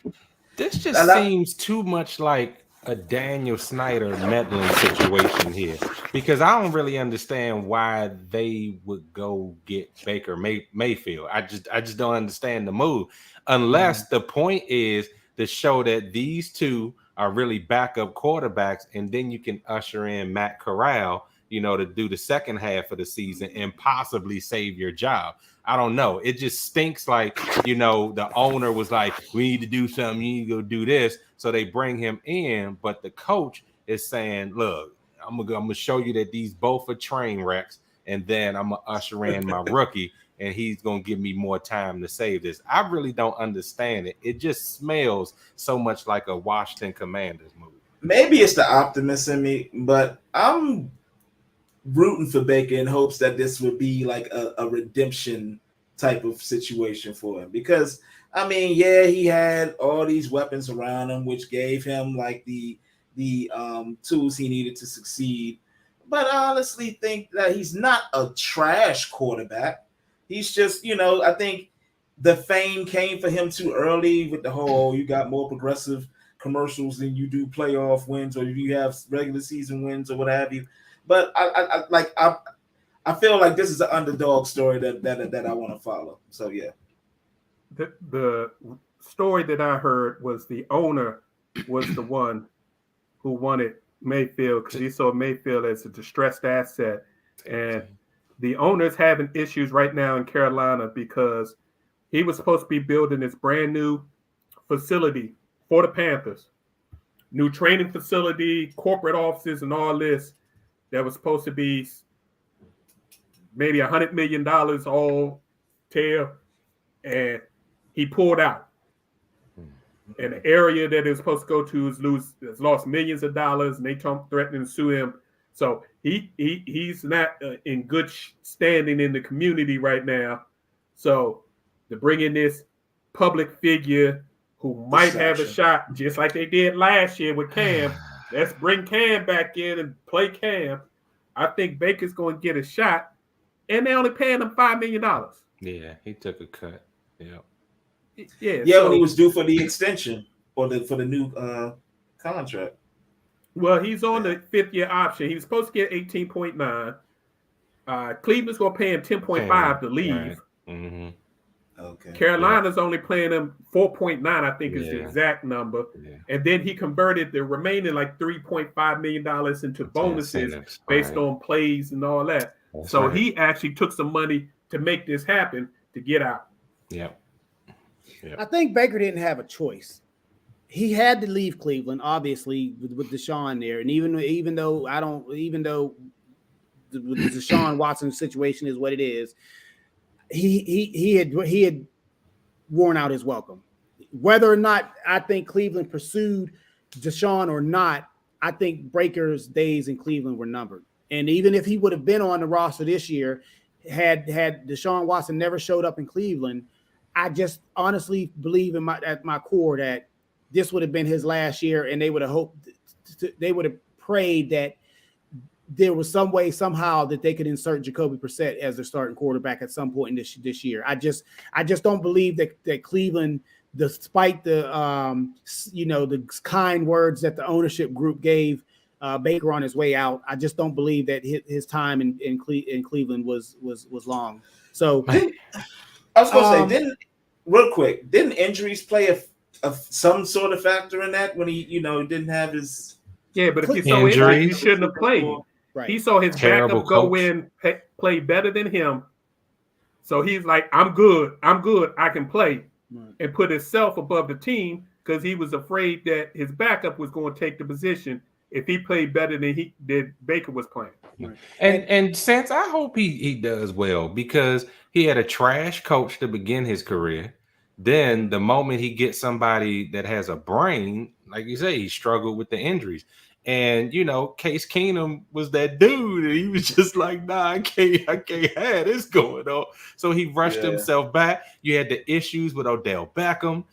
B: This just seems too much like a Daniel Snyder meddling situation here, because I don't really understand why they would go get Baker Mayfield. I just don't understand the move, unless the point is to show that these two are really backup quarterbacks, and then you can usher in Matt Corral, to do the second half of the season and possibly save your job. I don't know. It just stinks like, the owner was like, we need to do something. You need to go do this. So they bring him in, but the coach is saying, look, I'm gonna show you that these both are train wrecks, and then I'm gonna usher in my rookie, and he's gonna give me more time to save this. I really don't understand it. It just smells so much like a Washington Commanders move.
C: Maybe it's the optimist in me, but I'm rooting for Baker in hopes that this would be like a redemption type of situation for him. Because, he had all these weapons around him, which gave him like the tools he needed to succeed. But I honestly think that he's not a trash quarterback. He's just, I think the fame came for him too early with the whole, you got more progressive commercials than you do playoff wins, or you have regular season wins or what have you. But I feel like this is an underdog story that I want to follow. So yeah.
D: The story that I heard was the owner was the one who wanted Mayfield because he saw Mayfield as a distressed asset, and the owner's having issues right now in Carolina because he was supposed to be building this brand new facility for the Panthers, new training facility, corporate offices, and all this that was supposed to be maybe $100 million all tail, and he pulled out. And the area that it was supposed to go to has lost millions of dollars, and they threatening to sue him. So he's not in good standing in the community right now. So to bring in this public figure who might have a shot, just like they did last year with Cam, let's bring Cam back in and play Cam. I think Baker's going to get a shot, and they only paying him $5 million.
B: Yeah, he took a cut. Yeah.
C: Yeah, when he was due for the extension or for the new contract.
D: Well, he's on the 5th-year option. He was supposed to get 18.9. Cleveland's going to pay him 10.5 to leave.
B: Right. Mm-hmm.
C: Okay.
D: Carolina's only paying him 4.9, I think is the exact number. Yeah. And then he converted the remaining like $3.5 million into bonuses based on plays and all that. So he actually took some money to make this happen to get out.
B: Yeah.
A: I think Baker didn't have a choice. He had to leave Cleveland, obviously, with Deshaun there. And even though the Deshaun Watson situation is what it is, he had worn out his welcome. Whether or not I think Cleveland pursued Deshaun or not, I think Baker's days in Cleveland were numbered. And even if he would have been on the roster this year, had Deshaun Watson never showed up in Cleveland, I just honestly believe at my core that this would have been his last year, and they would have they would have prayed that there was some way somehow that they could insert Jacoby Brissett as their starting quarterback at some point in this year. I just don't believe that Cleveland, despite the the kind words that the ownership group gave Baker on his way out, I just don't believe that his time in Cleveland was long. So
C: I was going to say, didn't injuries play some sort of factor in that when he didn't have his
D: but if you saw injuries, you shouldn't have played.
A: Right.
D: He saw his backup go in, play better than him. So he's like, I'm good, I can play, and put himself above the team because he was afraid that his backup was going to take the position if he played better than Baker was playing.
B: Right. And Sands, I hope he does well because he had a trash coach to begin his career. Then the moment he gets somebody that has a brain, like you say, he struggled with the injuries. And Case Keenum was that dude, and he was just like, nah, I can't have this going on. So he rushed himself back. You had the issues with Odell Beckham.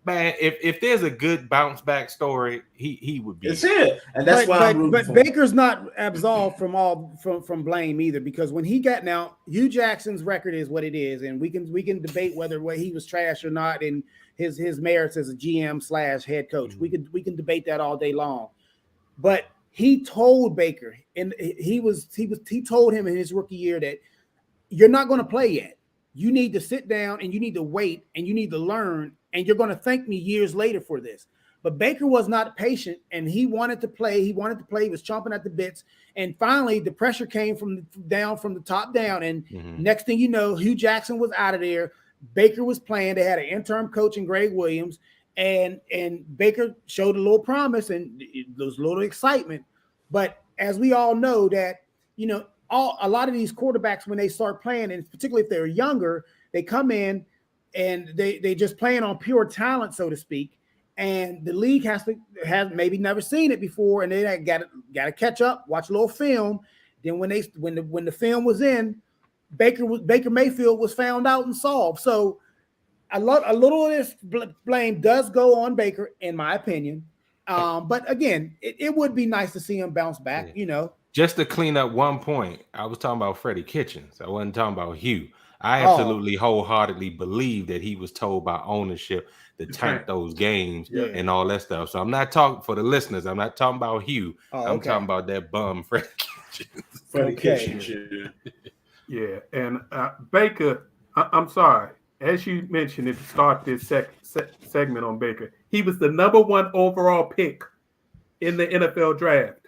B: Man, if there's a good bounce back story, he would be.
C: It's it, and that's why.
A: But Baker's not absolved from blame either, because when he got Hugh Jackson's record is what it is, and we can debate whether he was trash or not, and his merits as a GM / head coach. We can debate that all day long. But he told Baker, and he told him in his rookie year that you're not going to play yet. You need to sit down and you need to wait and you need to learn, and you're going to thank me years later for this. But Baker was not patient, and he wanted to play. He was chomping at the bits. And finally, the pressure came from the top down. And next thing you know, Hugh Jackson was out of there. Baker was playing. They had an interim coach in Greg Williams, and Baker showed a little promise and there was a little excitement. But as we all know that, a lot of these quarterbacks, when they start playing, and particularly if they're younger, they come in and they just playing on pure talent, so to speak. And the league has maybe never seen it before, and they got to catch up, watch a little film. Then when the film was in, Baker Mayfield was found out and solved. So a little of this blame does go on Baker, in my opinion. But again, it would be nice to see him bounce back.
B: Just to clean up one point, I was talking about Freddie Kitchens. I wasn't talking about Hugh. I absolutely wholeheartedly believe that he was told by ownership to tank those games and all that stuff. So I'm not talking for the listeners. I'm not talking about Hugh. I'm talking about that bum Freddie Kitchens.
D: Yeah, and Baker, I'm sorry. As you mentioned at the start of this segment on Baker, he was the #1 overall pick in the NFL draft.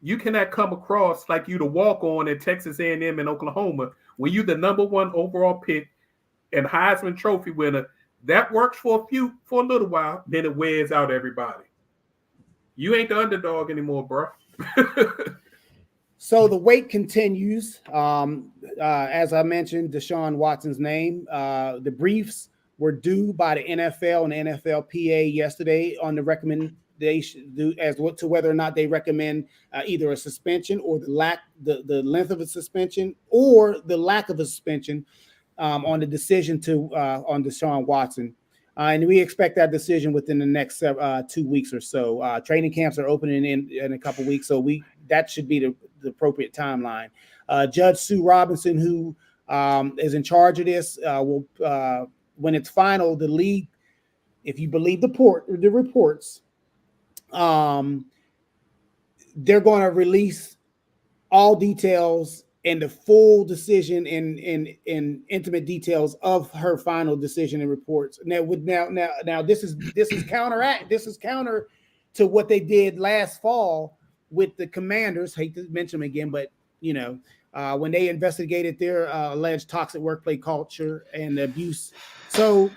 D: You cannot come across like you the walk-on at Texas A&M and Oklahoma when you the #1 overall pick and Heisman Trophy winner. That works for a little while, then it wears out everybody. You ain't the underdog anymore, bro.
A: So the wait continues. As I mentioned, Deshaun Watson's name. The briefs were due by the NFL and NFLPA yesterday on the recommendation as to whether or not they recommend either a suspension or the length of a suspension or the lack of a suspension on the decision on Deshaun Watson. And we expect that decision within the next 2 weeks or so. Training camps are opening in a couple weeks, so that should be the appropriate timeline. Judge Sue Robinson, who is in charge of this, will when it's final, the league, if you believe the reports, they're going to release all details and the full decision in intimate details of her final decision and reports. Now this is counter to what they did last fall with the Commanders. Hate to mention them again, but when they investigated their alleged toxic workplace culture and abuse. So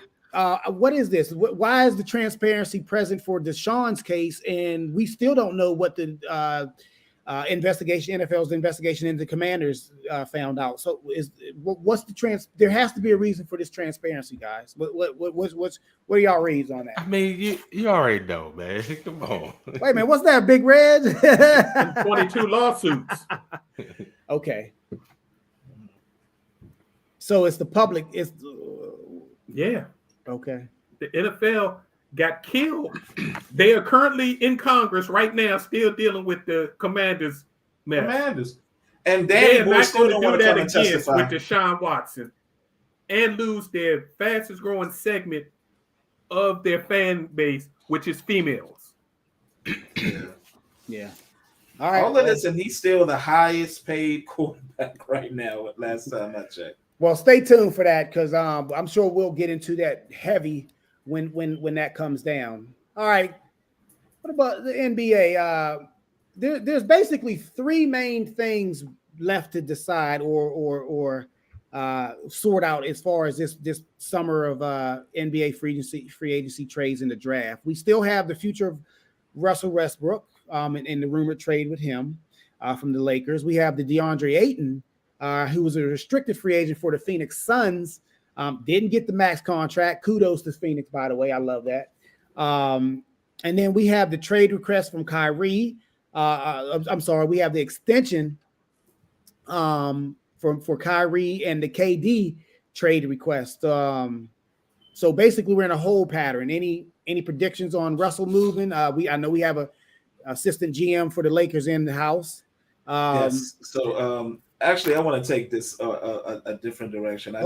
A: what is this? Why is the transparency present for Deshaun's case, and we still don't know what the NFL's investigation into Commanders found out. So what's there has to be a reason for this transparency, guys. What are y'all reads on that?
B: I mean, you already know, man. Come on.
A: Wait a minute, what's that, Big Red?
D: 22 lawsuits.
A: Okay. So it's the public.
D: Yeah.
A: Okay.
D: The NFL got killed. They are currently in Congress right now, still dealing with the Commanders mess.
C: Commanders. And
D: They're
C: Danny Boy
D: not
C: still
D: going
C: don't
D: to
C: want
D: do
C: to
D: that
C: come and
D: again
C: testify.
D: with Deshaun Watson and lose their fastest growing segment of their fan base, which is females.
A: Yeah. All right.
C: All of this, and he's still the highest paid quarterback right now. Last time I checked.
A: Well, stay tuned for that because I'm sure we'll get into that heavy when that comes down. All right. What about the NBA? There's basically three main things left to decide or sort out as far as this summer of NBA free agency trades in the draft. We still have the future of Russell Westbrook in the rumored trade with him from the Lakers. We have the DeAndre Ayton, who was a restricted free agent for the Phoenix Suns. Didn't get the max contract. Kudos to Phoenix, by the way. I love that. And then we have the trade request from Kyrie. I'm sorry, we have the extension for Kyrie and the KD trade request. So basically, we're in a hold pattern. Any predictions on Russell moving? I know we have a assistant GM for the Lakers in the house.
C: Yes. So actually, I want to take this a different direction. I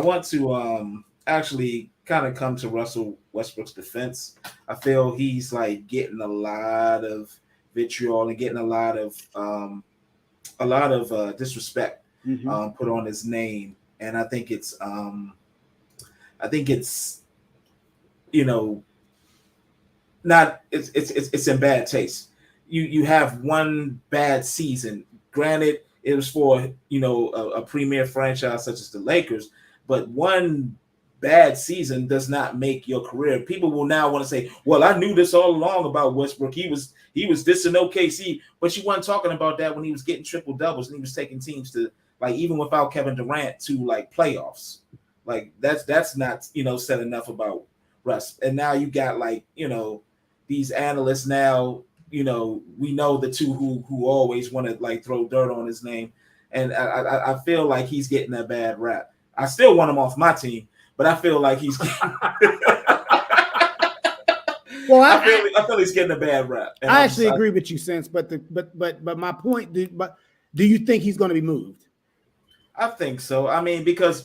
C: want to actually kind of come to Russell Westbrook's defense. I feel he's like getting a lot of vitriol and getting a lot of disrespect put on his name, and I think it's not it's in bad taste. You have one bad season. Granted, it was for a premier franchise such as the Lakers, but one bad season does not make your career. People will now want to say, "Well, I knew this all along about Westbrook. He was this in OKC," but you weren't talking about that when he was getting triple doubles and he was taking teams to, like, even without Kevin Durant, to like playoffs. Like that's not said enough about Russ. And now you got these analysts now. We know the two who always want to like throw dirt on his name, and I feel like he's getting a bad rap. I still want him off my team, but I feel like he's.
A: Well,
C: I feel he's getting a bad rap.
A: I actually agree with you, Sense. But my point. Do you think he's going to be moved?
C: I think so. I mean, because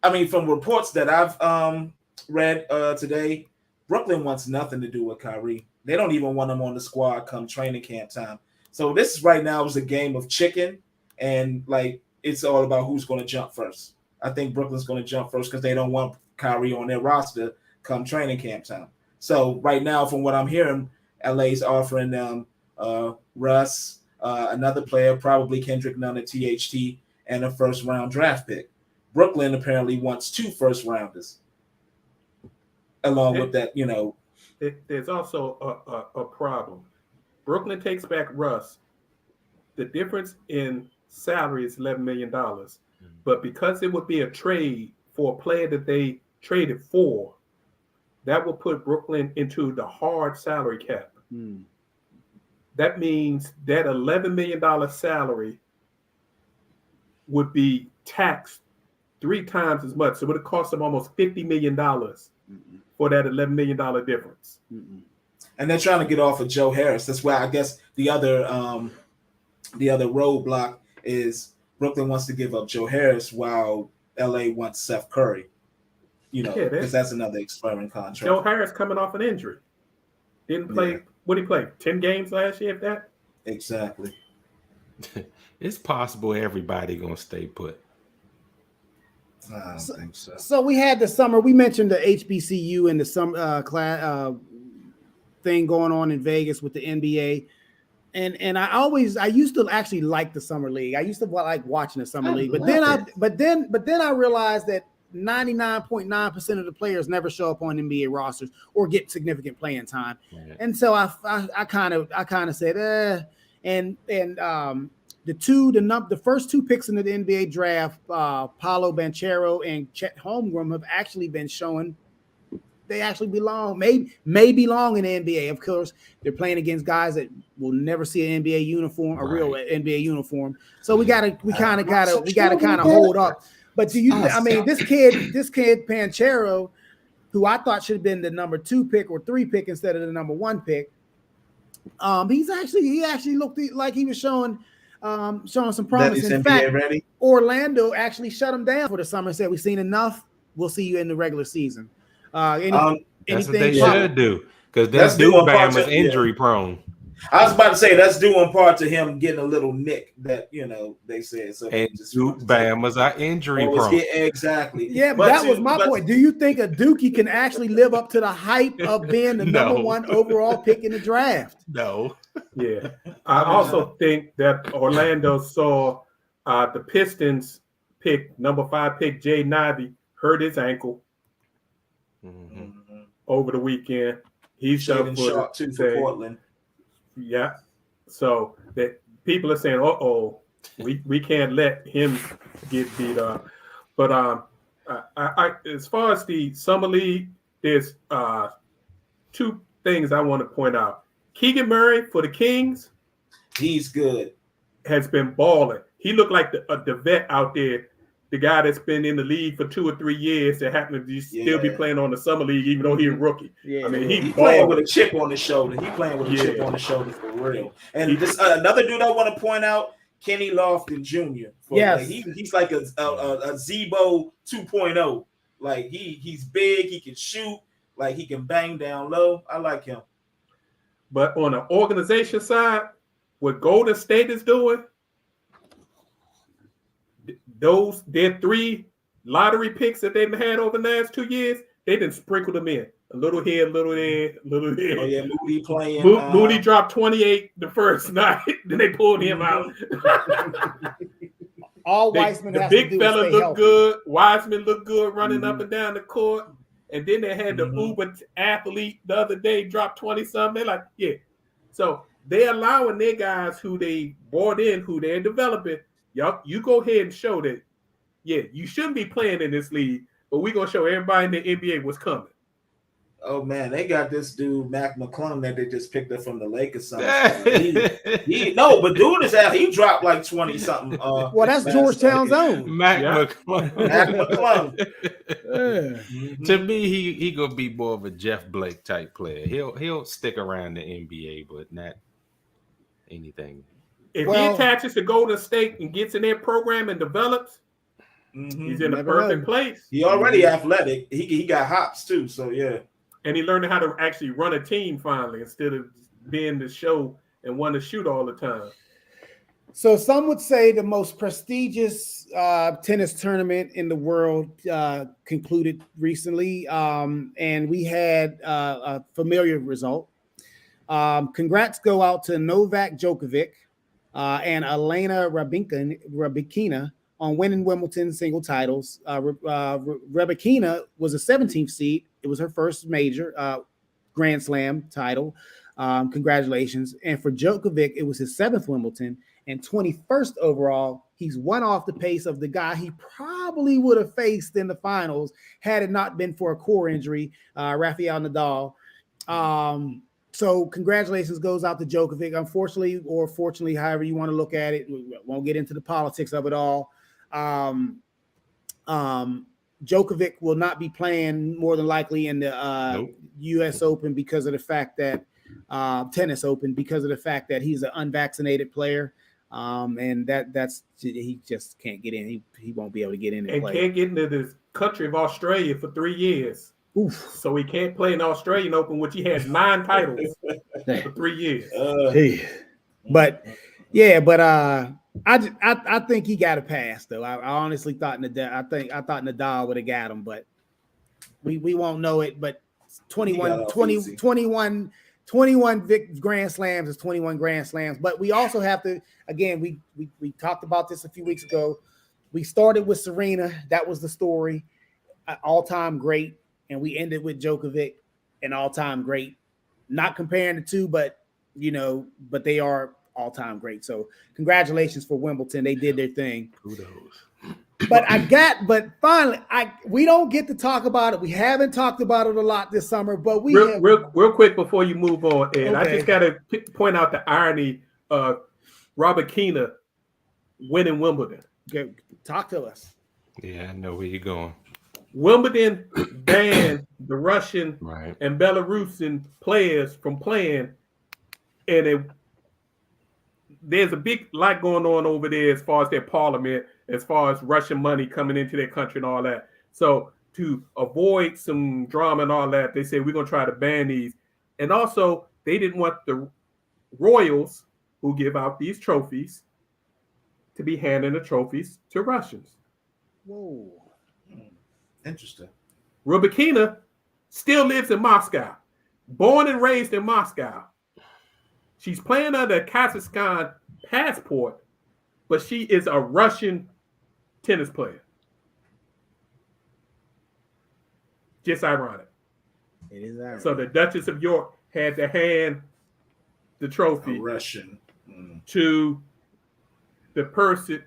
C: from reports that I've read today, Brooklyn wants nothing to do with Kyrie. They don't even want him on the squad come training camp time. So this right now is a game of chicken, and like it's all about who's going to jump first. I think Brooklyn's going to jump first because they don't want Kyrie on their roster come training camp time. So right now, from what I'm hearing, LA's offering them Russ, another player, probably Kendrick Nunn at THT, and a first-round draft pick. Brooklyn apparently wants 2 first-rounders. Along with that,
D: there's also a problem. Brooklyn takes back Russ. The difference in salary is $11 million. But because it would be a trade for a player that they traded for, that will put Brooklyn into the hard salary cap. That means that $11 million salary would be taxed 3 times as much. So it would cost them almost $50 million for that $11 million difference.
C: And they're trying to get off of Joe Harris. That's why I guess the other roadblock is Brooklyn wants to give up Joe Harris while LA wants Seth Curry. Because that's another expiring contract.
D: Joe Harris coming off an injury. Didn't play. Yeah. What did he play? 10 games last year, if that?
C: Exactly.
B: It's possible everybody gonna stay put.
C: I don't think so.
A: So we had the summer. We mentioned the HBCU and the summer class thing going on in Vegas with the NBA, and I used to actually like the summer league. I used to like watching the summer league, but then I realized that 99.9% of the players never show up on NBA rosters or get significant playing time.
B: Yeah.
A: And so I kind of said, the first two picks in the NBA draft, Paolo Banchero and Chet Holmgren, have actually been showing they actually belong, may belong in the NBA. Of course, they're playing against guys that will never see an NBA uniform, a real NBA uniform. So we kind of hold up. But do you? I mean, this kid Banchero, who I thought should have been the number 2 pick or 3 pick instead of the number 1 pick, he actually looked like he was showing some promise. In fact,
C: ready.
A: Orlando actually shut him down for the summer and said, "We've seen enough. We'll see you in the regular season."
B: That's what they
A: anything
B: should do, because
C: That's
B: that dude
C: due in
B: Bam
C: part
B: was
C: to-
B: injury prone.
C: I was about to say that's due in part to him getting a little nick that they said. So
B: And Duke Bam was our injury prone.
C: Exactly.
A: Yeah, but that was my point. Do you think a Dookie can actually live up to the hype of being the number 1 overall pick in the draft?
B: No.
D: Yeah. I also think that Orlando saw the Pistons pick number 5 pick Jay Nivey hurt his ankle over the weekend. He's
C: Shaden Sharp too for Portland.
D: Yeah. So that people are saying, we can't let him get beat up. But I as far as the summer league, there's 2 things I want to point out. Keegan Murray for the Kings,
C: he's good.
D: Has been balling. He looked like the vet out there, the guy that's been in the league for 2 or 3 years that happened to still be playing on the summer league, even though he's a rookie.
A: Yeah,
D: I mean,
C: He playing with a chip on his shoulder. He playing with a chip on his shoulder for real. And this another dude I want to point out, Kenny Lofton Jr.
A: Yes,
C: he's like a Zebo 2.0. Like he's big. He can shoot. Like he can bang down low. I like him.
D: But on the organization side, what Golden State is doing, their 3 lottery picks that they've had over the last 2 years, they didn't sprinkle them in. A little here, a little there, a little there.
C: Oh yeah, Moody playing.
D: Moody dropped 28 the first night. Then they pulled him out.
A: All Wiseman
D: the
A: has
D: big
A: to do
D: fella
A: is stay
D: looked
A: healthy.
D: good. Wiseman looked good running up and down the court. And then they had the Uber athlete the other day drop 20-something. They're like, yeah. So they're allowing their guys who they brought in, who they're developing. Y'all, you go ahead and show that, yeah, you shouldn't be playing in this league, but we're going to show everybody in the NBA what's coming.
C: Oh man, they got this dude Mac McClung that they just picked up from the Lakers. But dude is out. He dropped like 20 something.
A: Well, that's Georgetown's own
B: Mac McClung.
C: Mac McClung.
B: To me, he gonna be more of a Jeff Blake type player. He'll stick around the NBA, but not anything.
D: If he attaches to Golden State and gets in their program and develops, he's in a perfect place.
C: He already athletic. He got hops too. So yeah.
D: And he learned how to actually run a team finally instead of being the show and want to shoot all the time.
A: So some would say the most prestigious tennis tournament in the world concluded recently, and we had a familiar result. Congrats go out to Novak Djokovic and Elena Rybakina on winning Wimbledon single titles. Rybakina was a 17th seed. It was her first major Grand Slam title. Congratulations. And for Djokovic, it was his 7th Wimbledon and 21st overall. He's 1 off the pace of the guy he probably would have faced in the finals had it not been for a core injury, Rafael Nadal. So congratulations goes out to Djokovic. Unfortunately, or fortunately, however you want to look at it, we won't get into the politics of it all. Djokovic will not be playing more than likely in the U.S. Open because of the fact that tennis Open because of the fact that he's an unvaccinated player, and that's he just can't get in. He won't be able to get in and play.
D: Can't get into the country of Australia for 3 years.
A: Oof.
D: So he can't play in the Australian Open, which he has 9 titles for 3 years.
A: I think he got a pass though. I honestly thought Nadal would have got him, but we won't know it. But 21 Grand Slams is 21 Grand Slams. But we also have to, again, we talked about this a few weeks ago. We started with Serena. That was the story. an all-time great, and we ended with Djokovic, an all-time great. Not comparing the two, but but they are all-time great. So congratulations for Wimbledon. They did their thing.
B: Kudos.
A: But finally, we don't get to talk about it. We haven't talked about it a lot this summer, but
D: real quick before you move on, Ed,
A: Okay.
D: I just got to point out the irony of Robert Keena winning Wimbledon.
A: Talk to us.
B: Yeah, I know where you're going.
D: Wimbledon banned the Russian
B: Right.
D: and Belarusian players from playing, and there's a big lot going on over there as far as their parliament, as far as Russian money coming into their country and all that. So to avoid some drama and all that, they said we're going to try to ban these. And also, they didn't want the royals who give out these trophies to be handing the trophies to Russians.
A: Whoa.
C: Interesting.
D: Rybakina still lives in Moscow, born and raised in Moscow. She's playing under a Kazakhstan passport, but she is a Russian tennis player. Just ironic.
A: It is ironic.
D: So the Duchess of York had to hand the trophy
C: A Russian.
D: to the person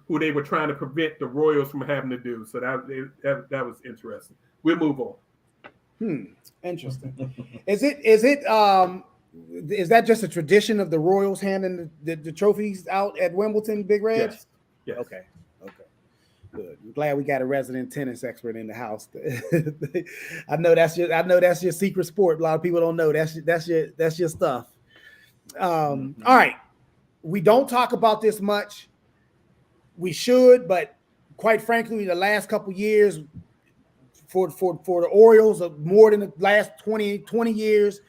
D: who they were trying to prevent the royals from having to do. So that was interesting. We'll move on.
A: Interesting. Is that just a tradition of the Royals handing the trophies out at Wimbledon, Big Red?
D: Yes.
A: Okay. Good. I'm glad we got a resident tennis expert in the house. I know that's your secret sport. A lot of people don't know that's your stuff. All right. We don't talk about this much. We should, but quite frankly, the last couple years for the Orioles, more than the last 20 years.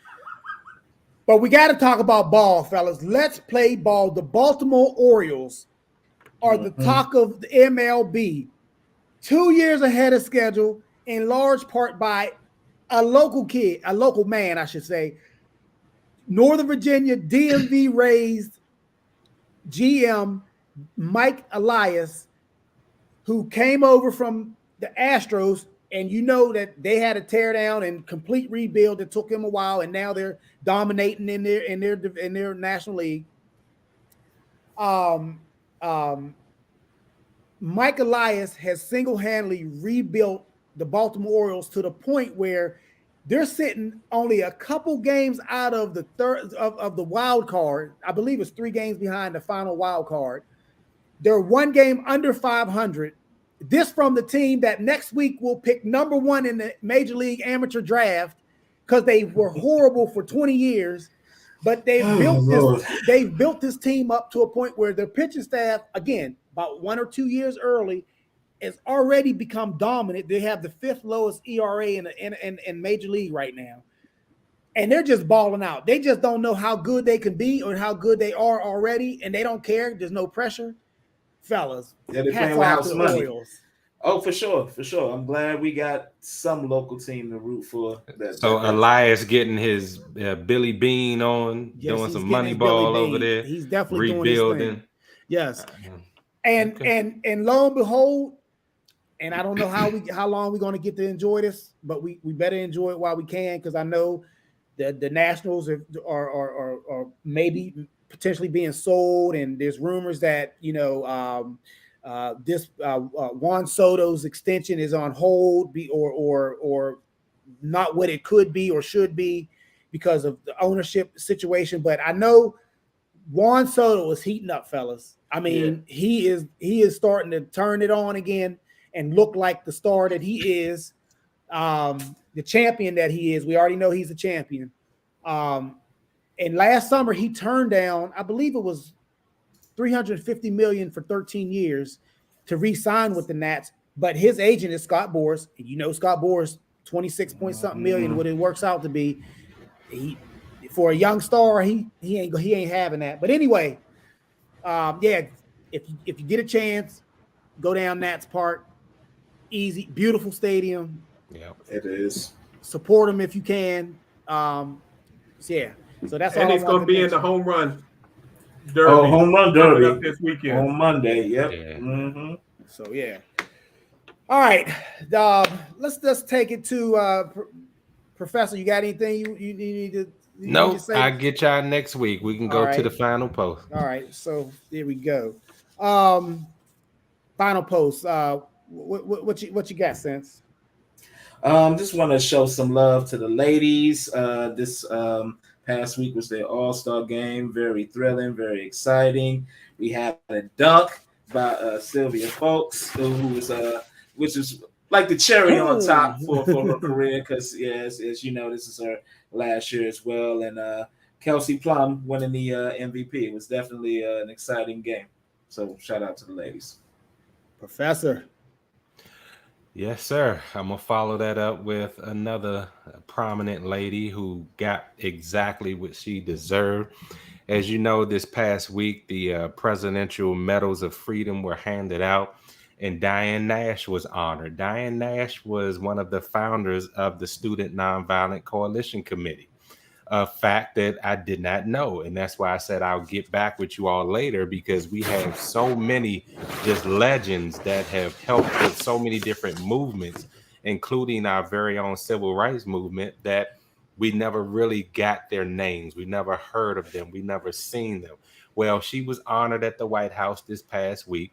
A: But we got to talk about ball, fellas. Let's play ball. The Baltimore Orioles are the talk of the MLB. 2 years ahead of schedule, in large part by a local man, I should say. Northern Virginia DMV raised GM Mike Elias, who came over from the Astros, and you know that they had a tear down and complete rebuild. It took him a while, and now they're dominating in their National League. Mike Elias has single-handedly rebuilt the Baltimore Orioles to the point where they're sitting only a couple games out of the third of the wild card. I believe it's 3 games behind the final wild card. They're 1 game under 500. This from the team that next week will pick number 1 in the Major League Amateur Draft because they were horrible for 20 years. But they've built this team up to a point where their pitching staff, again, about 1 or 2 years early, has already become dominant. They have the 5th lowest ERA in Major League right now. And they're just balling out. They just don't know how good they can be or how good they are already, and they don't care. There's no pressure. Fellas,
C: Yeah, they're playing with house money. Oh, for sure. I'm glad we got some local team to root for.
B: So Elias getting his Billy Bean on, doing some money ball over there.
A: He's definitely
B: rebuilding.
A: Doing his thing. Yes, and lo and behold, and I don't know how long we're going to get to enjoy this, but we better enjoy it while we can, because I know that the Nationals are maybe potentially being sold, and there's rumors that this Juan Soto's extension is on hold, or not what it could be or should be because of the ownership situation. But I know Juan Soto is heating up, fellas. I mean, he is starting to turn it on again and look like the star that he is, the champion that he is. We already know he's a champion. And last summer he turned down, I believe it was $350 million for 13 years to re-sign with the Nats. But his agent is Scott Boras. And Scott Boras, 26 point something million, what it works out to be. For a young star, he ain't having that. But anyway, if you get a chance, go down Nats Park. Easy, beautiful stadium.
B: Yeah,
C: it is.
A: Support them if you can. So that's all.
D: And it's going to be in the home run derby.
C: Home run derby
D: this weekend
C: on Monday. Yep.
B: Yeah.
C: Mm-hmm.
A: So yeah. All right, let's take it to Professor. You got anything you need to
B: Nope,
A: say?
B: I get y'all next week. We can
A: All
B: go to the
A: right.
B: final post.
A: All right, so there we go. Final post. What you got, Sense?
C: Just want to show some love to the ladies. This past week was their All-Star game. Very thrilling, very exciting. We had a dunk by Sylvia Folks, who was which is like the cherry on top for her career. Because as you know, this is her last year as well. And Kelsey Plum winning the MVP. It was definitely an exciting game. So shout out to the ladies.
A: Professor.
B: Yes, sir. I'm gonna follow that up with another prominent lady who got exactly what she deserved. As you know, this past week, the Presidential Medals of Freedom were handed out, and Diane Nash was honored. Diane Nash was one of the founders of the Student Nonviolent Coalition Committee, a fact that I did not know. And that's why I said I'll get back with you all later, because we have so many just legends that have helped with so many different movements, including our very own civil rights movement, that we never really got their names. We never heard of them. We never seen them. Well, she was honored at the White House this past week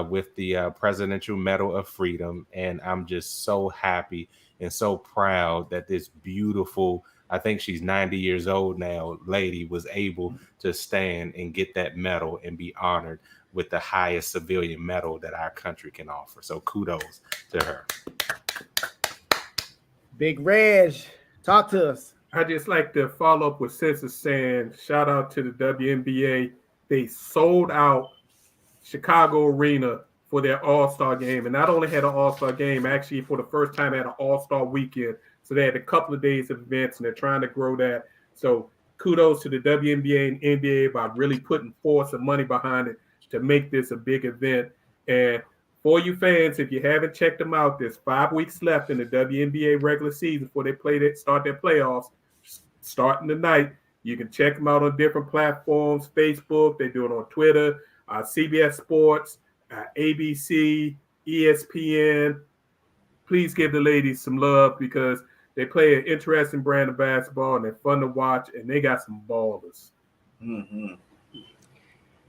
B: with the Presidential Medal of Freedom. And I'm just so happy and so proud that this beautiful, I think she's 90 years old now, lady was able to stand and get that medal and be honored with the highest civilian medal that our country can offer. So kudos to her.
A: Big Reg, talk to us.
D: I just like to follow up with Census saying, shout out to the WNBA. They sold out Chicago Arena for their All-Star game. And not only had an All-Star game, actually for the first time had an All-Star weekend. So they had a couple of days of events, and they're trying to grow that. So kudos to the WNBA and NBA about really putting forth some money behind it to make this a big event. And for you fans, if you haven't checked them out, there's 5 weeks left in the WNBA regular season before they start their playoffs, starting tonight. You can check them out on different platforms, Facebook, they do it on Twitter, CBS Sports, ABC, ESPN. Please give the ladies some love because they play an interesting brand of basketball and they're fun to watch, and they got some ballers.
C: Mm-hmm.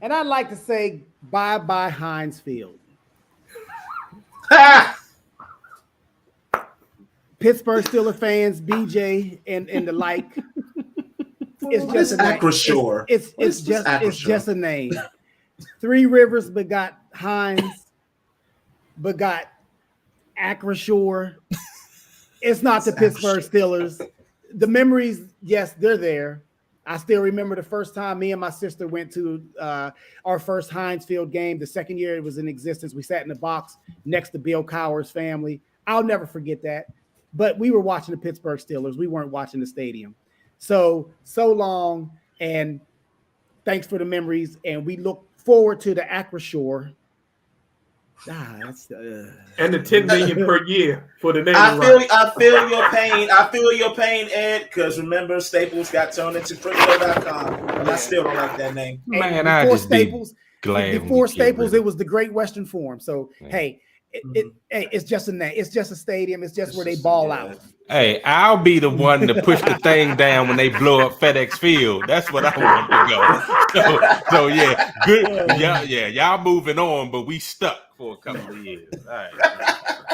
A: And I'd like to say bye-bye Heinz Field. Pittsburgh Steelers fans, BJ, and the like. It's just a name.
C: Acrashore.
A: It's just a name. Three Rivers begot Heinz, begot Acrashore. It's not the Pittsburgh Steelers. The memories, yes, they're there. I still remember the first time me and my sister went to our first Heinz Field game. The second year it was in existence. We sat in the box next to Bill Cowher's family. I'll never forget that. But we were watching the Pittsburgh Steelers. We weren't watching the stadium. So long, and thanks for the memories. And we look forward to the Acrashore.
D: And the $10 million per year for the name.
C: I feel your pain. I feel your pain, Ed. Because remember, Staples got turned into Crypto.com, and I still don't like that name.
B: Man, I just Staples.
A: Before Staples, it was the Great Western Forum. So hey, it's just a name. It's just a stadium. It's just where they ball out.
B: Hey, I'll be the one to push the thing down when they blow up FedEx Field. That's what I want to go. So yeah, good. Yeah. Y'all moving on, but we stuck for a couple of years. All right.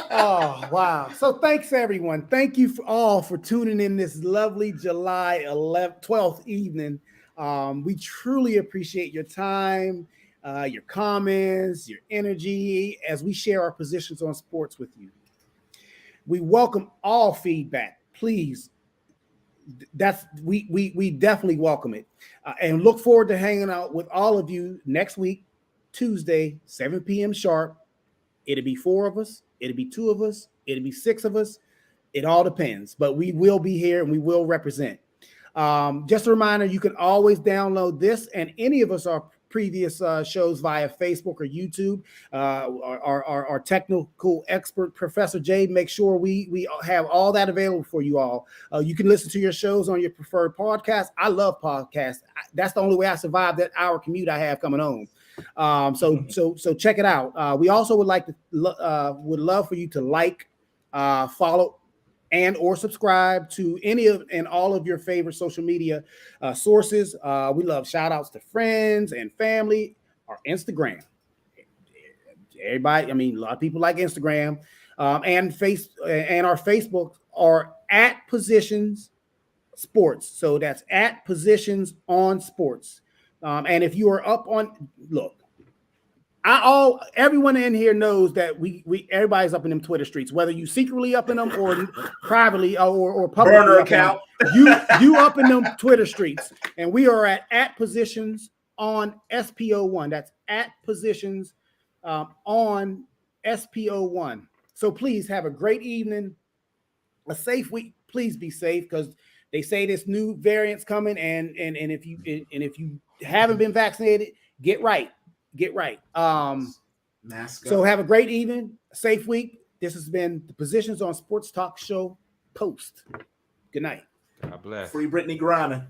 A: Oh wow! So thanks everyone. Thank you all for tuning in this lovely July 12th evening. We truly appreciate your time, your comments, your energy as we share our positions on sports with you. We welcome all feedback. Please, we definitely welcome it, and look forward to hanging out with all of you next week, Tuesday, 7 p.m. sharp. It'll be 4 of us. It'll be 2 of us. It'll be 6 of us. It all depends, but we will be here and we will represent. Just a reminder, you can always download this and any of our previous shows via Facebook or YouTube. Our technical expert, Professor Jay, make sure we have all that available for you all. You can listen to your shows on your preferred podcast. I love podcasts. That's the only way I survive that hour commute I have coming home. So check it out. We also would would love for you to like, follow, and or subscribe to any of and all of your favorite social media sources. We love shout outs to friends and family. Our Instagram. Everybody, I mean, a lot of people like Instagram, and our Facebook are at Positions Sports. So that's at Positions on Sports. And if you are up on, look, everyone in here knows that everybody's up in them Twitter streets, whether you secretly up in them or privately or publicly.
C: Burner account.
A: You up in them Twitter streets, and we are at Positions on SPO1. That's at Positions on SPO1. So please have a great evening, a safe week. Please be safe, because they say this new variant's coming, and if you haven't been vaccinated, get right.
C: Mask up.
A: So have a great evening, a safe week. This has been the Positions on Sports Talk Show Post. Good night.
B: God bless.
C: Free Brittany Griner.